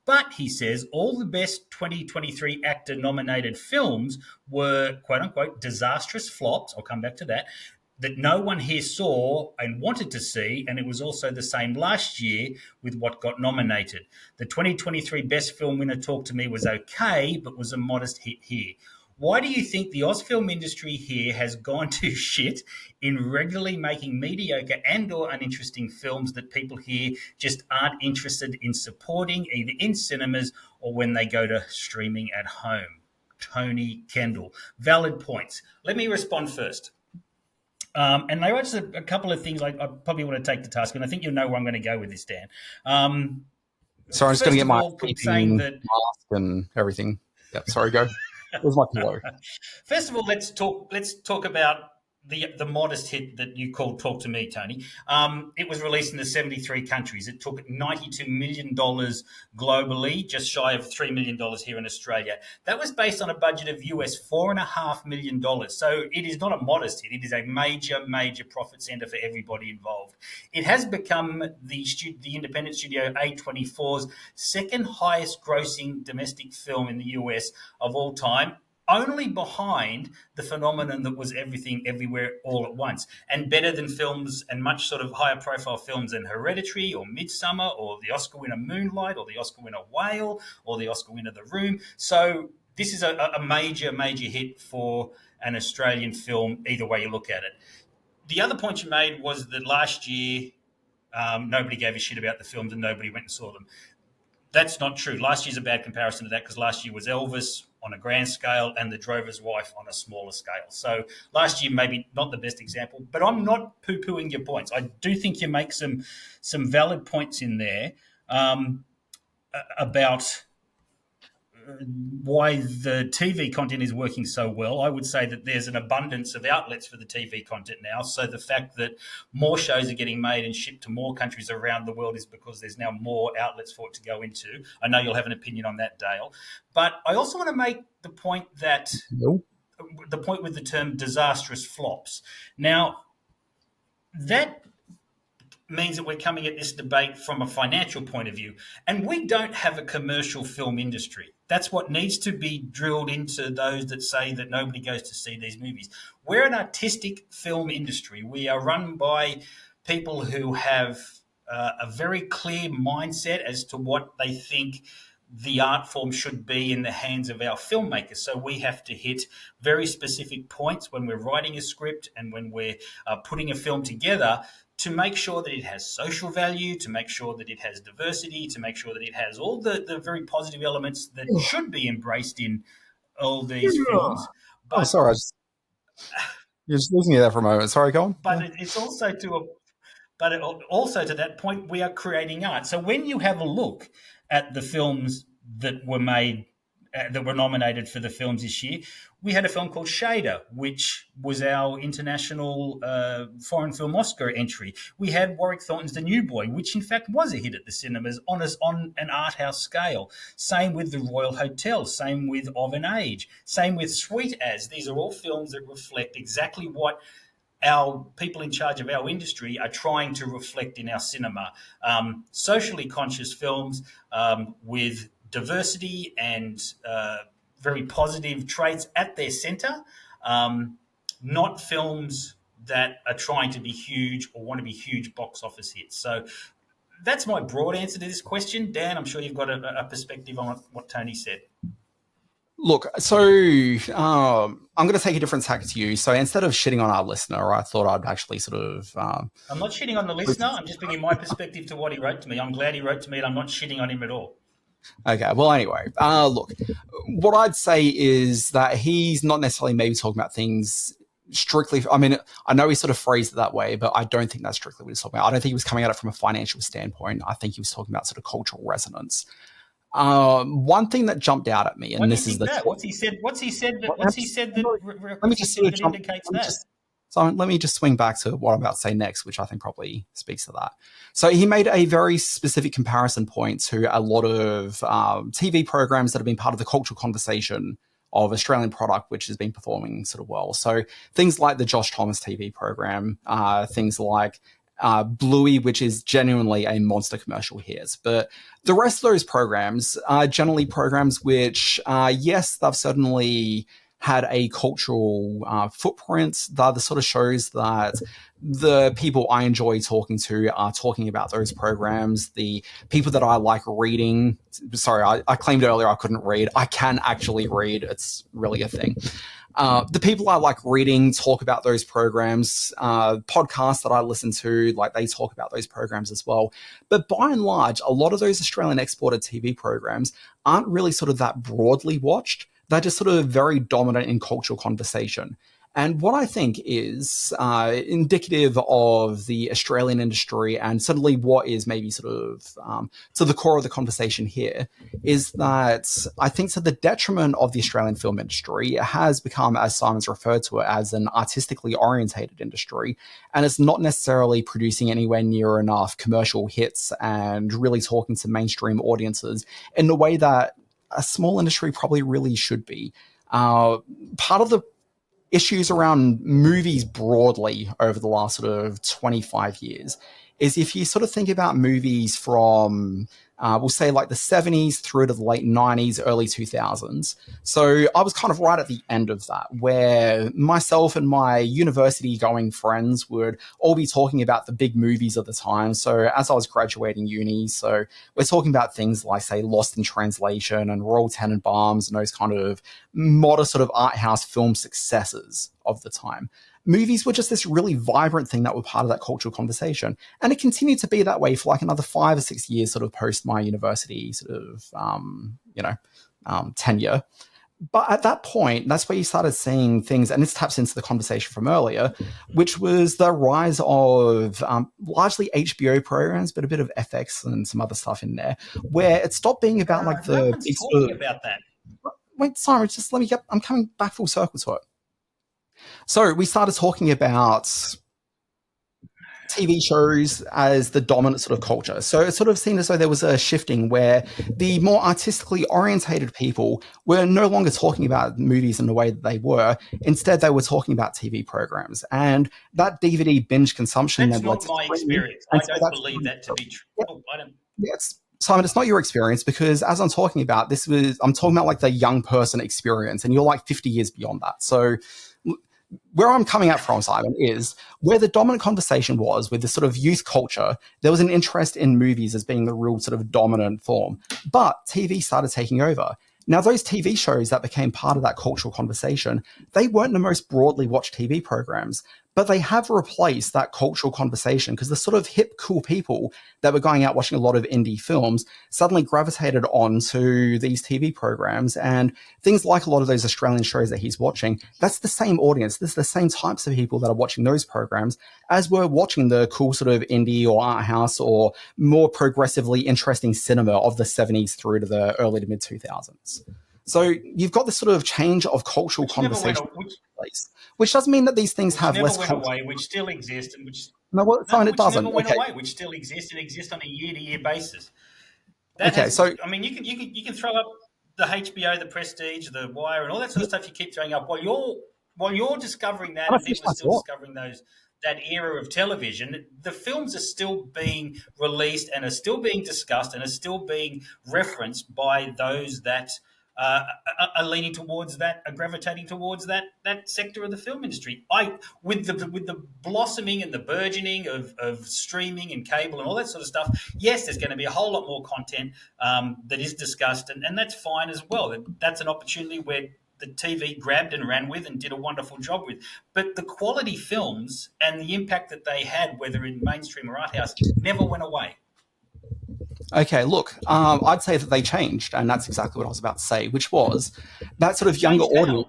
But, he says, all the best 2023 ACTOR-nominated films were, quote-unquote, disastrous flops, I'll come back to that no one here saw and wanted to see, and it was also the same last year with what got nominated. The 2023 Best Film winner, Talk to Me, was okay, but was a modest hit here. Why do you think the Oz film industry here has gone to shit in regularly making mediocre and or uninteresting films that people here just aren't interested in supporting either in cinemas or when they go to streaming at home? Tony Kendall. Valid points. Let me respond first. And there are just a couple of things I probably want to take to task, and I think you'll know where I'm going to go with this, Dan. So I'm just going to get my saying that mask and everything. Yep. Sorry, go. Where's my pillow? First of all, let's talk about the modest hit that you called Talk to Me, Tony. It was released in the 73 countries. It took $92 million globally, just shy of $3 million here in Australia. That was based on a budget of US $4.5 million. So it is not a modest hit. It is a major profit center for everybody involved. It has become the independent studio A24's second highest grossing domestic film in the US of all time, only behind the phenomenon that was Everything Everywhere All at Once, and better than films and much sort of higher profile films than Hereditary or Midsummer or the Oscar winner Moonlight or the Oscar winner Whale or the Oscar winner The Room. So this is a major hit for an Australian film, either way you look at it. The other point you made was that last year nobody gave a shit about the films and nobody went and saw them. That's not true. Last year's a bad comparison to that because last year was Elvis on a grand scale and The Drover's Wife on a smaller scale. So last year maybe not the best example, but I'm not poo-pooing your points. I do think you make some valid points in there about why the TV content is working so well. I would say that there's an abundance of outlets for the TV content now. So the fact that more shows are getting made and shipped to more countries around the world is because there's now more outlets for it to go into. I know you'll have an opinion on that, Dale. But I also want to make the point that the point with the term disastrous flops. Now, that means that we're coming at this debate from a financial point of view. And we don't have a commercial film industry. That's what needs to be drilled into those that say that nobody goes to see these movies. We're an artistic film industry. We are run by people who have a very clear mindset as to what they think the art form should be in the hands of our filmmakers. So we have to hit very specific points when we're writing a script and when we're putting a film together to make sure that it has social value, to make sure that it has diversity, to make sure that it has all the very positive elements that should be embraced in all these films. But, sorry. You're just losing me there for a moment. Sorry, go on. But it's also to that point, we are creating art. So when you have a look at the films that were made, that were nominated for the films this year, we had a film called Shader, which was our international foreign film Oscar entry. We had Warwick Thornton's The New Boy, which in fact was a hit at the cinemas on an art house scale. Same with The Royal Hotel, same with Of an Age, same with Sweet As. These are all films that reflect exactly what our people in charge of our industry are trying to reflect in our cinema. Socially conscious films with diversity and very positive traits at their center, not films that are trying to be huge or want to be huge box office hits. So that's my broad answer to this question. Dan, I'm sure you've got a perspective on what Tony said. Look, so I'm going to take a different tack to you. So instead of shitting on our listener, I thought I'd actually sort of... I'm not shitting on the listener. I'm just bringing my perspective to what he wrote to me. I'm glad he wrote to me and I'm not shitting on him at all. Okay, well, anyway, look, what I'd say is that he's not necessarily maybe talking about things strictly... I mean, I know he sort of phrased it that way, but I don't think that's strictly what he's talking about. I don't think he was coming at it from a financial standpoint. I think he was talking about sort of cultural resonance. One thing that jumped out at me, and this is the... What's he said that let me just sort of jump, indicates that? So let me just swing back to what I'm about to say next, which I think probably speaks to that. So he made a very specific comparison point to a lot of TV programs that have been part of the cultural conversation of Australian product, which has been performing sort of well. So things like the Josh Thomas TV program, things like Bluey, which is genuinely a monster commercial hit. But the rest of those programs are generally programs which, yes, they've certainly had a cultural footprint. They're the sort of shows that the people I enjoy talking to are talking about those programs. The people that I like reading, sorry, I claimed earlier I couldn't read. I can actually read. It's really a thing. The people I like reading talk about those programs. Podcasts that I listen to, like they talk about those programs as well. But by and large, a lot of those Australian exported TV programs aren't really sort of that broadly watched. They're just sort of very dominant in cultural conversation. And what I think is indicative of the Australian industry, and certainly what is maybe sort of to the core of the conversation here, is that I think to the detriment of the Australian film industry, it has become, as Simon's referred to it, as an artistically orientated industry, and it's not necessarily producing anywhere near enough commercial hits and really talking to mainstream audiences in the way that a small industry probably really should be. Part of the issues around movies broadly over the last sort of 25 years is if you sort of think about movies from we'll say like the 70s through to the late 90s, early 2000s. So I was kind of right at the end of that, where myself and my university going friends would all be talking about the big movies of the time. So as I was graduating uni, so we're talking about things like, say, Lost in Translation and Royal Tenenbaums and those kind of modern sort of art house film successes of the time. Movies were just this really vibrant thing that were part of that cultural conversation. And it continued to be that way for like another 5 or 6 years sort of post my university sort of, tenure. But at that point, that's where you started seeing things, and this taps into the conversation from earlier, which was the rise of largely HBO programs, but a bit of FX and some other stuff in there, where it stopped being about like the... No one's talking about that. Wait, sorry, just let me get... I'm coming back full circle to it. So we started talking about TV shows as the dominant sort of culture. So it sort of seemed as though there was a shifting where the more artistically orientated people were no longer talking about movies in the way that they were. Instead, they were talking about TV programs. And that DVD binge consumption... That's not my experience. I don't believe that to be true. Yeah. Oh, I don't... Simon, it's not your experience, because as I'm talking about, I'm talking about like the young person experience, and you're like 50 years beyond that. So where I'm coming at from, Simon, is where the dominant conversation was with this sort of youth culture, there was an interest in movies as being the real sort of dominant form. But TV started taking over. Now, those TV shows that became part of that cultural conversation, they weren't the most broadly watched TV programs, but they have replaced that cultural conversation because the sort of hip, cool people that were going out watching a lot of indie films suddenly gravitated onto these TV programs, and things like a lot of those Australian shows that he's watching, that's the same audience. This is the same types of people that are watching those programs as were watching the cool sort of indie or art house or more progressively interesting cinema of the 70s through to the early to mid 2000s. So you've got this sort of change of cultural conversation, which doesn't mean that these things have less. Never went away, which still exist, and which it doesn't. Never went away, which still exists and exists on a year-to-year basis. I mean, you can throw up the HBO, the Prestige, the Wire, and all that sort of stuff. You keep throwing up while you're discovering that, and people are still discovering that era of television. The films are still being released and are still being discussed and are still being referenced by those that are leaning towards that, are gravitating towards that sector of the film industry. With the blossoming and the burgeoning of streaming and cable and all that sort of stuff, yes, there's going to be a whole lot more content that is discussed, and that's fine as well. That's an opportunity where the TV grabbed and ran with and did a wonderful job with. But the quality films and the impact that they had, whether in mainstream or art house, never went away. Okay, look, I'd say that they changed, and that's exactly what I was about to say, which was that sort of younger audience.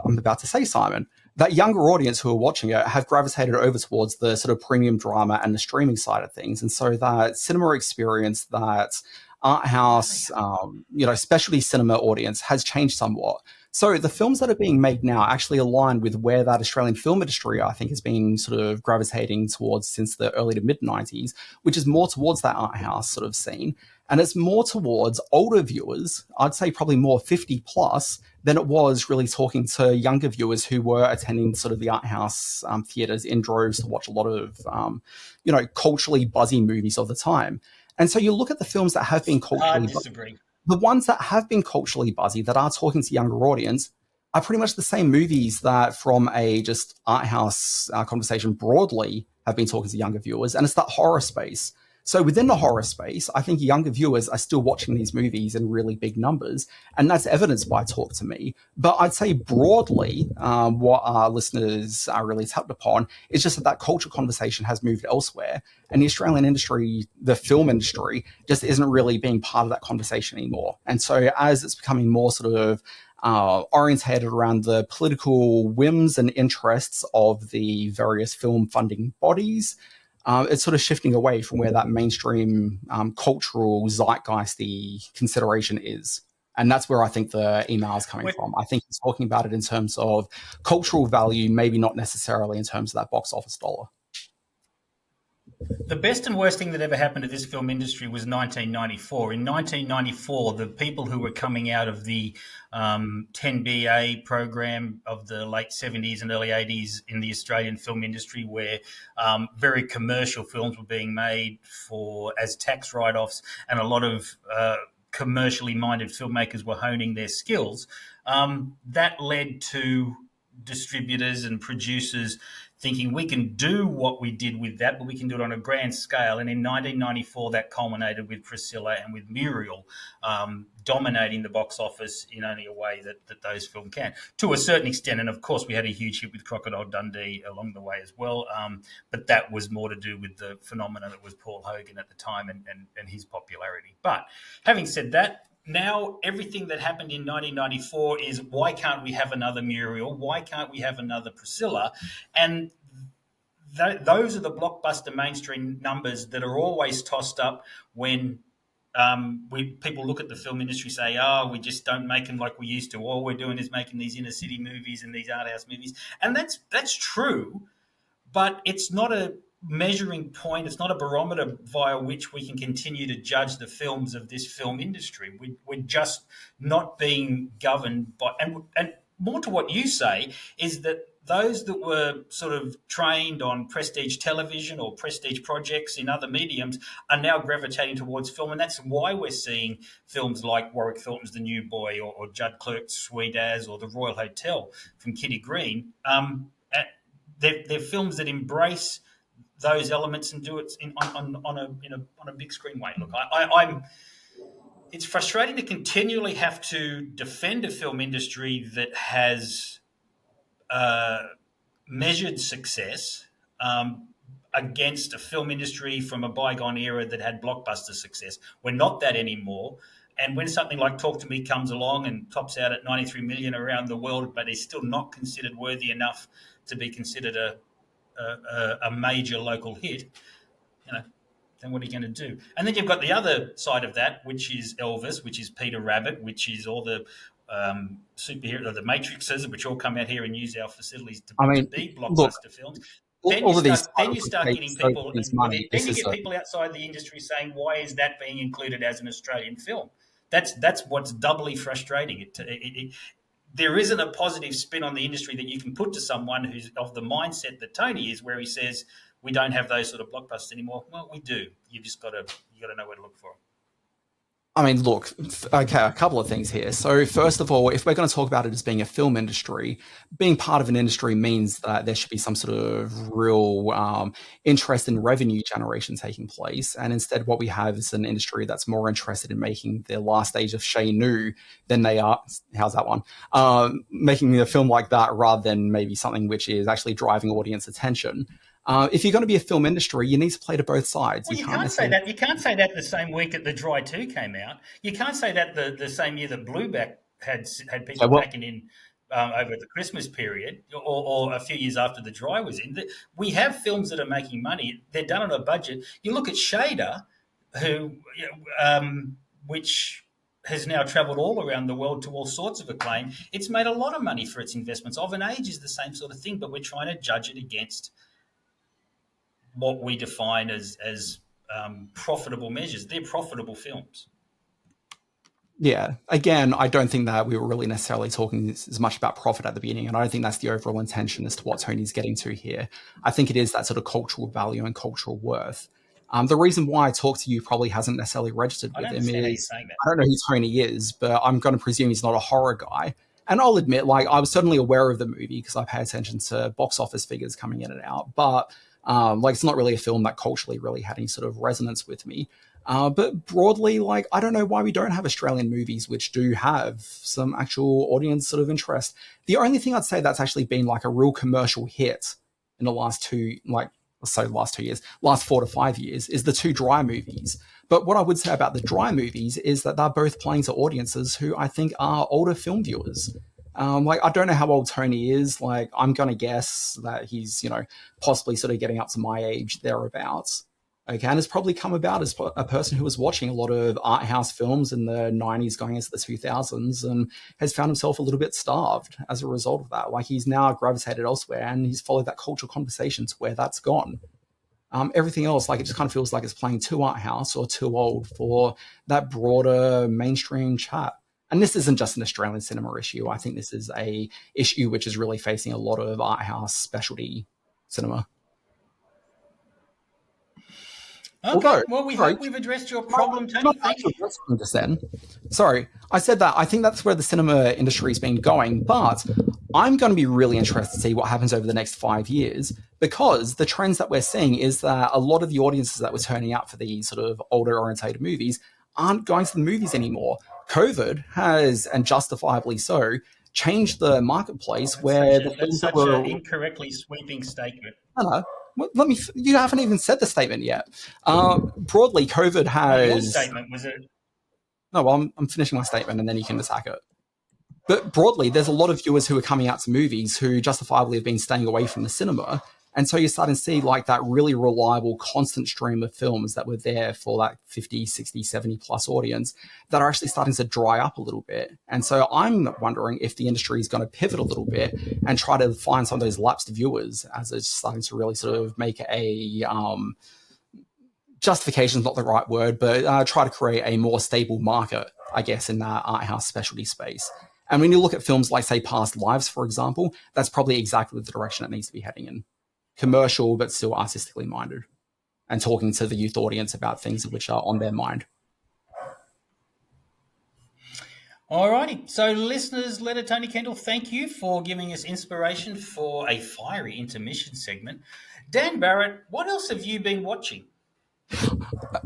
I'm about to say, Simon, that younger audience who are watching it have gravitated over towards the sort of premium drama and the streaming side of things. And so that cinema experience, that art house, specialty cinema audience has changed somewhat. So the films that are being made now actually align with where that Australian film industry, I think, has been sort of gravitating towards since the early to mid-90s, which is more towards that art house sort of scene. And it's more towards older viewers, I'd say probably more 50 plus, than it was really talking to younger viewers who were attending sort of the art house theatres in droves to watch a lot of, culturally buzzy movies of the time. And so you look at the films that have been culturally buzzy. The ones that have been culturally buzzy, that are talking to younger audience, are pretty much the same movies that from a just art house conversation broadly have been talking to younger viewers. And it's that horror space. So within the horror space, I think younger viewers are still watching these movies in really big numbers. And that's evidenced by Talk to Me. But I'd say broadly, what our listeners are really tapped upon is just that cultural conversation has moved elsewhere. And the Australian industry, the film industry, just isn't really being part of that conversation anymore. And so as it's becoming more sort of orientated around the political whims and interests of the various film funding bodies. It's sort of shifting away from where that mainstream cultural zeitgeisty consideration is. And that's where I think the email is coming from. I think he's talking about it in terms of cultural value, maybe not necessarily in terms of that box office dollar. The best and worst thing that ever happened to this film industry was 1994. In 1994, the people who were coming out of the 10BA program of the late 70s and early 80s in the Australian film industry, where very commercial films were being made as tax write-offs, and a lot of commercially minded filmmakers were honing their skills, that led to distributors and producers thinking we can do what we did with that, but we can do it on a grand scale. And in 1994, that culminated with Priscilla and with Muriel dominating the box office in only a way that those films can, to a certain extent. And of course, we had a huge hit with Crocodile Dundee along the way as well. But that was more to do with the phenomenon that was Paul Hogan at the time and his popularity. But having said that, now everything that happened in 1994 is, why can't we have another Muriel? Why can't we have another Priscilla? And those are the blockbuster mainstream numbers that are always tossed up when people look at the film industry, say, oh, we just don't make them like we used to. All we're doing is making these inner city movies and these art house movies. And that's true, but it's not a measuring point. It's not a barometer via which we can continue to judge the films of this film industry. We're just not being governed by, and more to what you say, is that those that were sort of trained on prestige television or prestige projects in other mediums are now gravitating towards film. And that's why we're seeing films like Warwick Thornton's The New Boy or Judd Clerk's Sweet As or The Royal Hotel from Kitty Green. They're films that embrace those elements and do it on a big screen way. Look, it's frustrating to continually have to defend a film industry that has measured success against a film industry from a bygone era that had blockbuster success. We're not that anymore. And when something like Talk to Me comes along and tops out at 93 million around the world, but is still not considered worthy enough to be considered a major local hit, then what are you going to do? And then you've got the other side of that, which is Elvis, which is Peter Rabbit, which is all the superhero, the Matrixes, which all come out here and use our facilities to be blockbuster films. Then you start getting people, then you get people outside the industry saying, why is that being included as an Australian film? That's what's doubly frustrating. There isn't a positive spin on the industry that you can put to someone who's of the mindset that Tony is, where he says, we don't have those sort of blockbusters anymore. Well, we do. You got to know where to look for them. I mean, look, okay, a couple of things here. So first of all, if we're going to talk about it as being a film industry, being part of an industry means that there should be some sort of real interest in revenue generation taking place. And instead what we have is an industry that's more interested in making the last stage of Chez Nous than they are, how's that one? Making a film like that rather than maybe something which is actually driving audience attention. If you're going to be a film industry, you need to play to both sides. Well, you can't say that. You can't say that the same week that The Dry 2 came out. You can't say that the same year that Blueback had people backing in over the Christmas period, or a few years after The Dry was in. We have films that are making money. They're done on a budget. You look at Shader, which has now travelled all around the world to all sorts of acclaim. It's made a lot of money for its investments. Of an Age is the same sort of thing, but we're trying to judge it against what we define as profitable measures. They're profitable films. Yeah. Again, I don't think that we were really necessarily talking as much about profit at the beginning, and I don't think that's the overall intention as to what Tony's getting to here. I think it is that sort of cultural value and cultural worth. The reason why I talk to you probably hasn't necessarily registered with him is I don't know who Tony is, but I'm going to presume he's not a horror guy. And I'll admit, like, I was certainly aware of the movie because I pay attention to box office figures coming in and out, but it's not really a film that culturally really had any sort of resonance with me. But broadly, like, I don't know why we don't have Australian movies which do have some actual audience sort of interest. The only thing I'd say that's actually been like a real commercial hit in the last last 2 years, last 4 to 5 years, is the two dry movies. But what I would say about the dry movies is that they're both playing to audiences who I think are older film viewers. I don't know how old Tony is. Like, I'm going to guess that he's, possibly sort of getting up to my age thereabouts. Okay, and it's probably come about as a person who was watching a lot of art house films in the 90s going into the 2000s and has found himself a little bit starved as a result of that. Like, he's now gravitated elsewhere and he's followed that cultural conversation to where that's gone. Everything else, like, it just kind of feels like it's playing too art house or too old for that broader mainstream chat. And this isn't just an Australian cinema issue. I think this is a issue which is really facing a lot of art house specialty cinema. Okay, well, we hope we've addressed your problem, Tony. Thank you. Sorry, I said that. I think that's where the cinema industry has been going, but I'm going to be really interested to see what happens over the next 5 years, because the trends that we're seeing is that a lot of the audiences that were turning out for these sort of older orientated movies aren't going to the movies anymore. COVID has, and justifiably so, changed the marketplace that's such an incorrectly sweeping statement. Hello. Well, you haven't even said the statement yet. Broadly, COVID has... Your statement, was it? No, well, I'm finishing my statement and then you can attack it. But broadly, there's a lot of viewers who are coming out to movies who justifiably have been staying away from the cinema. And so you're starting to see like that really reliable, constant stream of films that were there for that 50, 60, 70 plus audience that are actually starting to dry up a little bit. And so I'm wondering if the industry is going to pivot a little bit and try to find some of those lapsed viewers as it's starting to really sort of make a justification is not the right word, but try to create a more stable market, I guess, in that art house specialty space. And when you look at films like, say, Past Lives, for example, that's probably exactly the direction it needs to be heading in. Commercial, but still artistically minded, and talking to the youth audience about things which are on their mind. Alrighty, so listeners, letter Tony Kendall, thank you for giving us inspiration for a fiery intermission segment. Dan Barrett, what else have you been watching?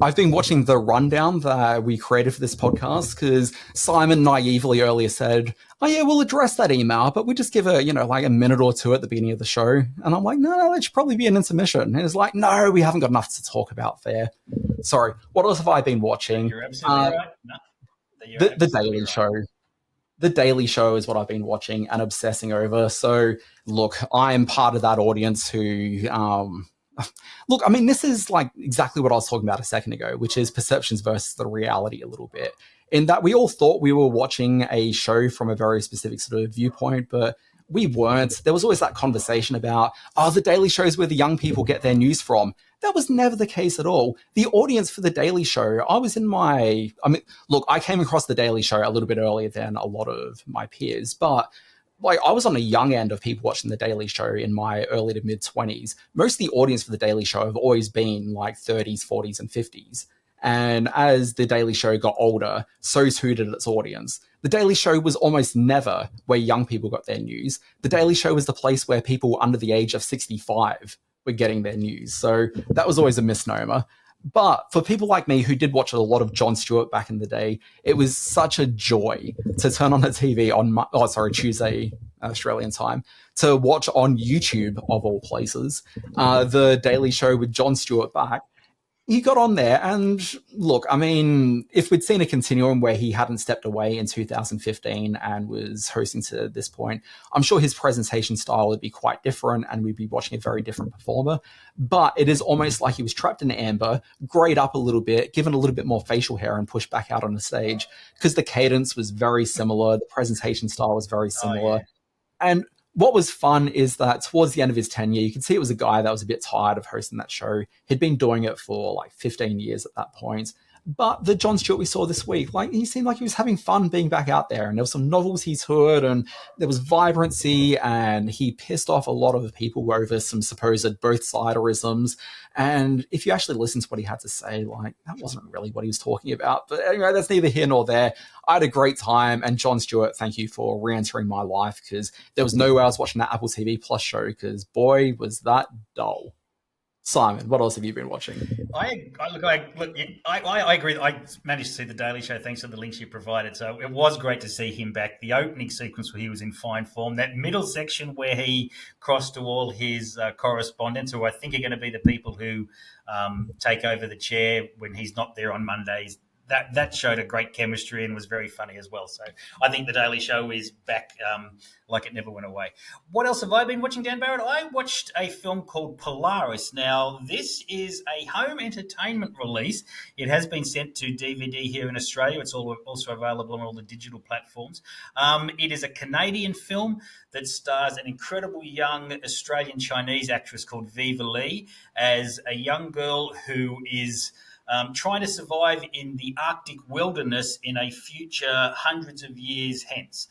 I've been watching the rundown that we created for this podcast because Simon naively earlier said, oh yeah, we'll address that email, but we just give a minute or two at the beginning of the show. And I'm like, no, that should probably be an intermission. And it's like, no, we haven't got enough to talk about there. Sorry. What else have I been watching? You're absolutely right. No, the Daily Show. The Daily Show is what I've been watching and obsessing over. So look, I'm part of that audience who, look, I mean, this is like exactly what I was talking about a second ago, which is perceptions versus the reality a little bit. In that we all thought we were watching a show from a very specific sort of viewpoint, but we weren't. There was always that conversation about, oh, the Daily Show is where the young people get their news from. That was never the case at all. The audience for the Daily Show, I came across the Daily Show a little bit earlier than a lot of my peers, but like I was on the young end of people watching the Daily Show in my early to mid 20s. Most of the audience for the Daily Show have always been like 30s, 40s, and 50s. And as the Daily Show got older, so too did its audience. The Daily Show was almost never where young people got their news. The Daily Show was the place where people under the age of 65 were getting their news. So that was always a misnomer. But for people like me who did watch a lot of Jon Stewart back in the day, it was such a joy to turn on the TV on Tuesday Australian time to watch on YouTube, of all places, the Daily Show with Jon Stewart back. He got on there and look, I mean, if we'd seen a continuum where he hadn't stepped away in 2015 and was hosting to this point, I'm sure his presentation style would be quite different and we'd be watching a very different performer. But it is almost like he was trapped in amber, grayed up a little bit, given a little bit more facial hair and pushed back out on the stage because the cadence was very similar. The presentation style was very similar. Oh, yeah. And what was fun is that towards the end of his tenure, you could see it was a guy that was a bit tired of hosting that show. He'd been doing it for like 15 years at that point. But the Jon Stewart we saw this week, like he seemed like he was having fun being back out there. And there were some novels he toured and there was vibrancy and he pissed off a lot of the people over some supposed both-siderisms. And if you actually listen to what he had to say, like that wasn't really what he was talking about. But anyway, that's neither here nor there. I had a great time. And Jon Stewart, thank you for re-entering my life because there was no way I was watching that Apple TV Plus show because boy, was that dull. Simon, what else have you been watching? I agree. I managed to see the Daily Show thanks to the links you provided. So it was great to see him back. The opening sequence where he was in fine form, that middle section where he crossed to all his correspondents, who I think are going to be the people who take over the chair when he's not there on Mondays. That showed a great chemistry and was very funny as well. So I think the Daily Show is back like it never went away. What else have I been watching, Dan Barrett? I watched a film called Polaris. Now, this is a home entertainment release. It has been sent to DVD here in Australia. It's also available on all the digital platforms. It is a Canadian film that stars an incredible young Australian-Chinese actress called Viva Lee as a young girl who is trying to survive in the Arctic wilderness in a future hundreds of years hence.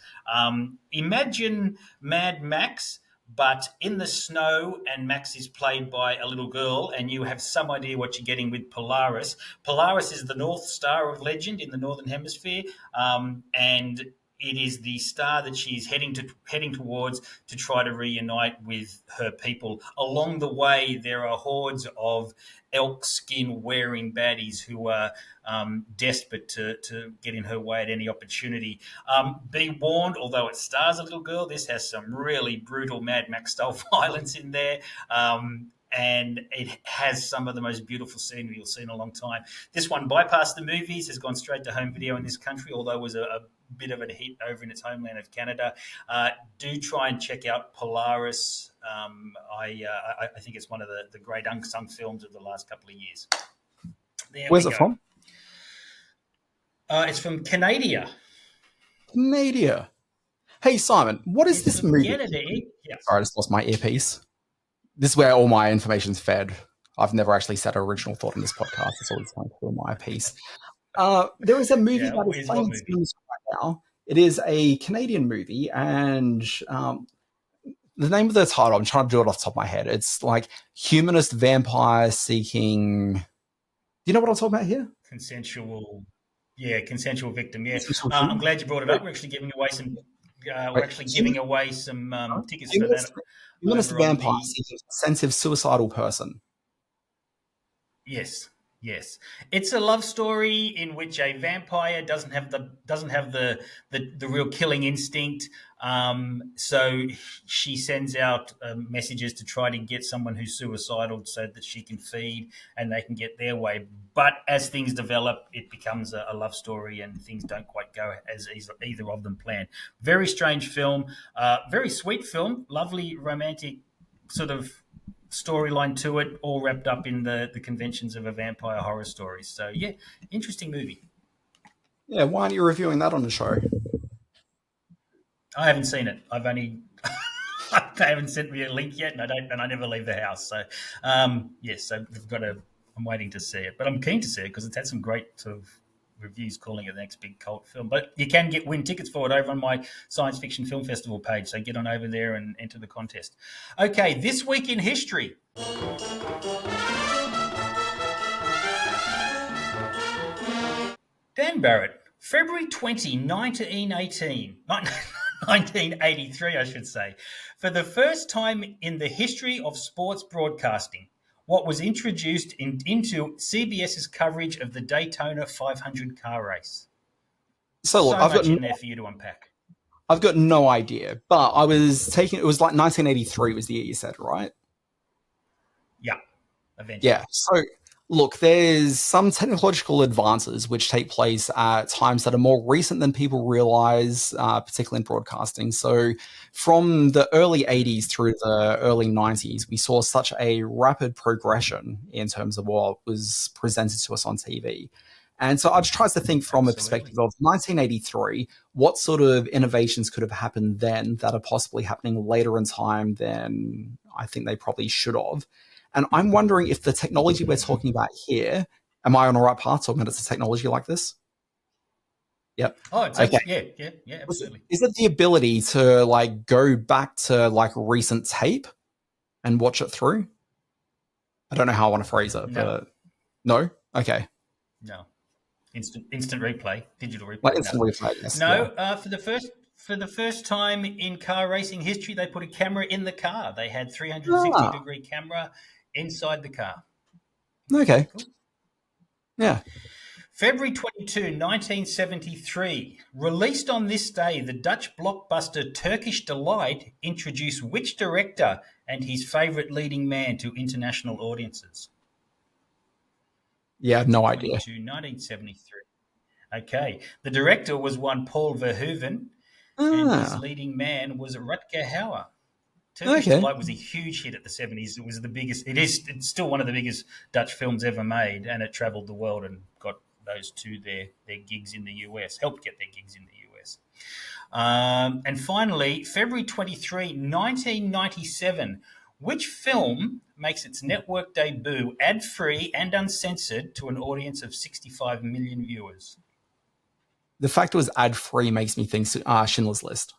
Imagine Mad Max, but in the snow, and Max is played by a little girl, and you have some idea what you're getting with Polaris. Polaris is the North Star of legend in the Northern Hemisphere, and it is the star that she's heading towards to try to reunite with her people. Along the way, there are hordes of elk skin wearing baddies who are desperate to get in her way at any opportunity. Be warned, although it stars a little girl, this has some really brutal Mad Max style violence in there. And it has some of the most beautiful scenery you'll see in a long time. This one bypassed the movies, has gone straight to home video in this country, although it was a bit of a hit over in its homeland of Canada. Do try and check out Polaris. I think it's one of the great unsung films of the last couple of years. Where's it from? It's from Canada. Canada. Hey, Simon, what is this movie? Canada, yes. Sorry, I just lost my earpiece. This is where all my information's fed. I've never actually said original thought in this podcast. It's always trying to fill my piece. There is a movie that is playing right now. It is a Canadian movie, and the name of the title, I'm trying to do it off the top of my head. It's like Humanist Vampire Seeking... Do you know what I'm talking about here? Consensual victim, yeah. I'm glad you brought it up. We're actually giving away some... tickets for that. Humanist Vampire Seeking a Sensitive Suicidal Person. Yes. It's a love story in which a vampire doesn't have the real killing instinct. So she sends out messages to try to get someone who's suicidal so that she can feed and they can get their way. But as things develop, it becomes a love story and things don't quite go as either of them planned. Very strange film, very sweet film, lovely romantic sort of storyline to it, all wrapped up in the conventions of a vampire horror story. So, yeah, interesting movie. Yeah, why aren't you reviewing that on the show? I haven't seen it. I've only... they haven't sent me a link yet, and I never leave the house. So, so we've got I'm waiting to see it. But I'm keen to see it because it's had some great sort of reviews calling it the next big cult film. But you can win tickets for it over on my Science Fiction Film Festival page. So get on over there and enter the contest. Okay, this week in history. Dan Barrett, February 20, 1983, I should say. For the first time in the history of sports broadcasting, what was introduced into CBS's coverage of the Daytona 500 car race. So look, I've got in there for you to unpack. I've got no idea, but it was like 1983 was the year you said, right? Yeah, eventually. Yeah, so look, there's some technological advances which take place at times that are more recent than people realize, particularly in broadcasting. So from the early 80s through the early 90s, we saw such a rapid progression in terms of what was presented to us on TV. And so I just tries to think from a perspective of 1983, what sort of innovations could have happened then that are possibly happening later in time than I think they probably should have. And I'm wondering if the technology we're talking about here, am I on the right path talking about it's a technology like this? Yep. Oh, it's okay. Yeah, absolutely. Is it the ability to like go back to like recent tape and watch it through? I don't know how I want to phrase it, but no? Okay. No. Instant replay, digital replay. Like instant replay, yes. No, for the first time in car racing history, they put a camera in the car. They had 360-degree camera inside the car. Okay. Yeah. February 22, 1973. Released on this day, the Dutch blockbuster Turkish Delight introduced which director and his favourite leading man to international audiences? Yeah, no idea. 1973. Okay. The director was one Paul Verhoeven, and his leading man was Rutger Hauer. Turkish Delight was a huge hit at the 70s. It was the biggest. It's still one of the biggest Dutch films ever made, and it travelled the world and got those two their gigs in the US, helped get their gigs in the US. And finally, February 23, 1997, which film makes its network debut ad-free and uncensored to an audience of 65 million viewers? The fact it was ad-free makes me think Schindler's List.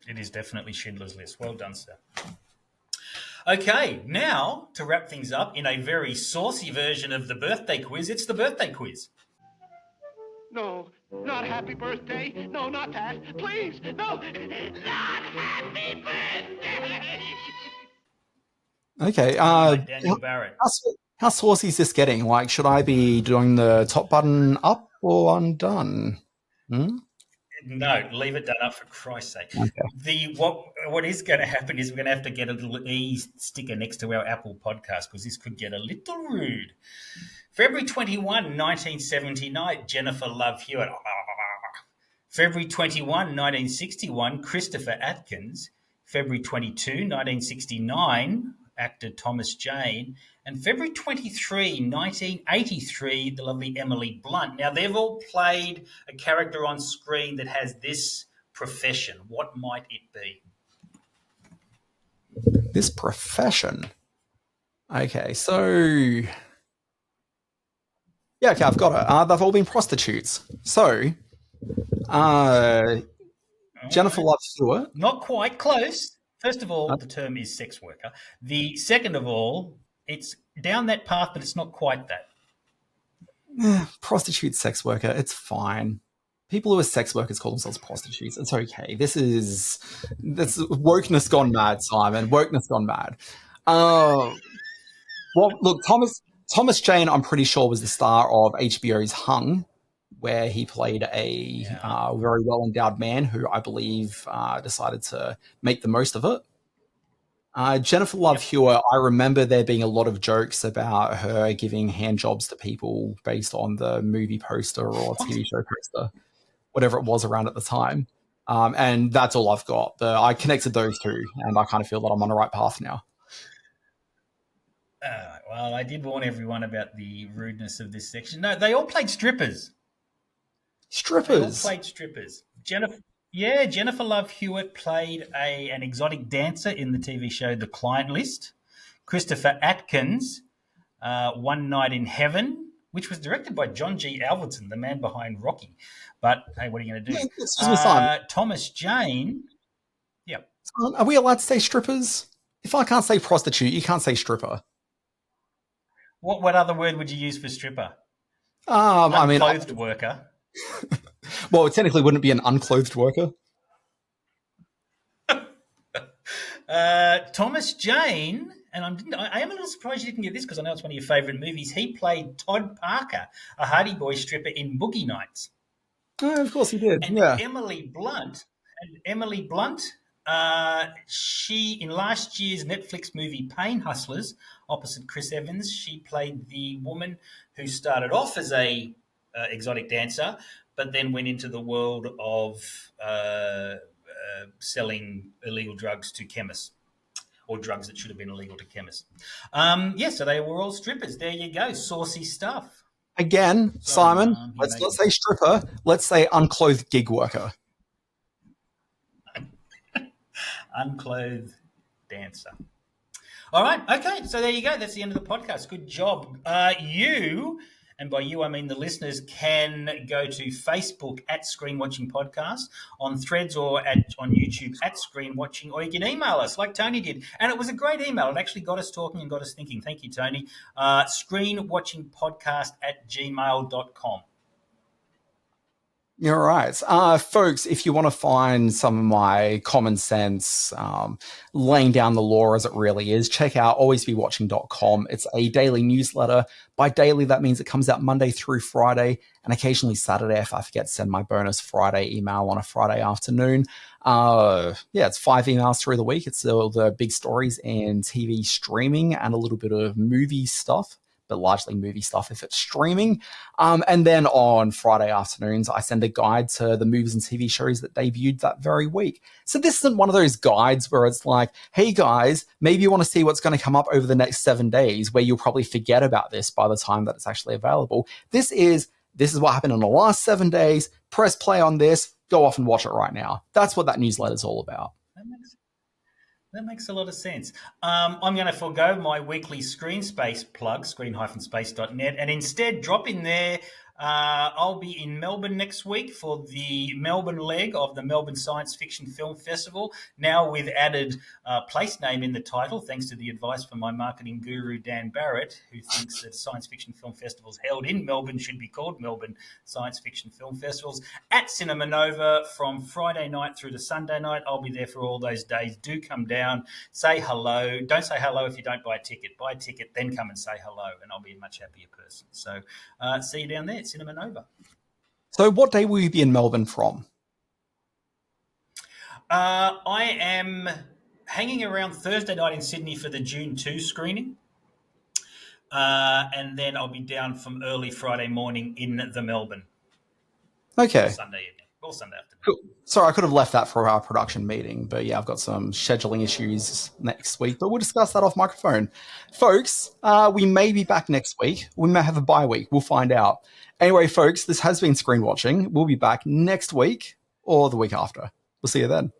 It is definitely Schindler's List. Well done, sir. Okay, now to wrap things up in a very saucy version of the birthday quiz, it's the birthday quiz. No, not happy birthday. No, not that. Please, no, not happy birthday. Okay. Daniel Barrett. How saucy is this getting? Like, should I be doing the top button up or undone? No, leave it done up for Christ's sake. Okay. What is going to happen is we're going to have to get a little E sticker next to our Apple podcast because this could get a little rude. February 21, 1979, Jennifer Love Hewitt. February 21, 1961, Christopher Atkins. February 22, 1969, actor Thomas Jane. And February 23, 1983, the lovely Emily Blunt. Now, they've all played a character on screen that has this profession. What might it be? This profession? Okay, so... Yeah, okay, I've got it. They've all been prostitutes. So, Jennifer Love Stewart. Not quite close. First of all, the term is sex worker. The second of all, it's down that path, but it's not quite that. Prostitute, sex worker, it's fine. People who are sex workers call themselves prostitutes. It's okay. This wokeness gone mad, Simon. Wokeness gone mad. Well, look, Thomas Jane, I'm pretty sure, was the star of HBO's Hung, where he played a very well-endowed man who I believe decided to make the most of it. Jennifer Love Hewitt, I remember there being a lot of jokes about her giving hand jobs to people based on the movie poster or TV show poster, whatever it was around at the time. And that's all I've got. I connected those two, and I kind of feel that I'm on the right path now. Well, I did warn everyone about the rudeness of this section. No, they all played strippers. They all played strippers. Jennifer Love Hewitt played an exotic dancer in the TV show The Client List. Christopher Atkins, One Night in Heaven, which was directed by John G. Alvarez, the man behind Rocky. But, hey, what are you going to do? Thomas Jane. Yeah. Are we allowed to say strippers? If I can't say prostitute, you can't say stripper. What other word would you use for stripper? Unclothed worker. Well, it technically wouldn't be an unclothed worker. Thomas Jane, and I am a little surprised you didn't get this because I know it's one of your favourite movies. He played Todd Parker, a Hardy Boy stripper in Boogie Nights. Oh, of course he did. And yeah. Emily Blunt, she in last year's Netflix movie Pain Hustlers, opposite Chris Evans, she played the woman who started off as a exotic dancer, but then went into the world of selling illegal drugs to chemists, or drugs that should have been illegal to chemists. So they were all strippers. There you go, saucy stuff. Again, Simon, let's not say stripper. Let's say unclothed gig worker. Unclothed dancer. All right, okay, so there you go. That's the end of the podcast. Good job. You, and by you I mean the listeners, can go to Facebook at Screen Watching Podcast, on Threads or on YouTube at Screen Watching, or you can email us like Tony did. And it was a great email. It actually got us talking and got us thinking. Thank you, Tony. screenwatchingpodcast@gmail.com. You're right. Folks, if you want to find some of my common sense, laying down the law as it really is, check out alwaysbewatching.com. It's a daily newsletter. By daily, that means it comes out Monday through Friday and occasionally Saturday if I forget to send my bonus Friday email on a Friday afternoon. It's 5 emails through the week. It's all the big stories and TV streaming and a little bit of movie stuff, but largely movie stuff if it's streaming. And then on Friday afternoons, I send a guide to the movies and TV shows that debuted that very week. So this isn't one of those guides where it's like, hey guys, maybe you want to see what's going to come up over the next 7 days, where you'll probably forget about this by the time that it's actually available. This is what happened in the last 7 days. Press play on this. Go off and watch it right now. That's what that newsletter is all about. That makes a lot of sense. I'm going to forego my weekly screen space plug, screen-space.net, and instead drop in there. I'll be in Melbourne next week for the Melbourne leg of the Melbourne Science Fiction Film Festival, now with added place name in the title, thanks to the advice from my marketing guru, Dan Barrett, who thinks that science fiction film festivals held in Melbourne should be called Melbourne Science Fiction Film Festivals at Cinema Nova from Friday night through to Sunday night. I'll be there for all those days. Do come down, say hello. Don't say hello if you don't buy a ticket. Buy a ticket, then come and say hello, and I'll be a much happier person. So see you down there. Cinema Nova. So what day will you be in Melbourne from? I am hanging around Thursday night in Sydney for the June 2 screening. And then I'll be down from early Friday morning in the Melbourne. Okay. Sunday evening. Or Sunday afternoon. Cool. Sorry, I could have left that for our production meeting, but yeah, I've got some scheduling issues next week, but we'll discuss that off microphone. Folks, we may be back next week. We may have a bye week. We'll find out. Anyway, folks, this has been Screen Watching. We'll be back next week or the week after. We'll see you then.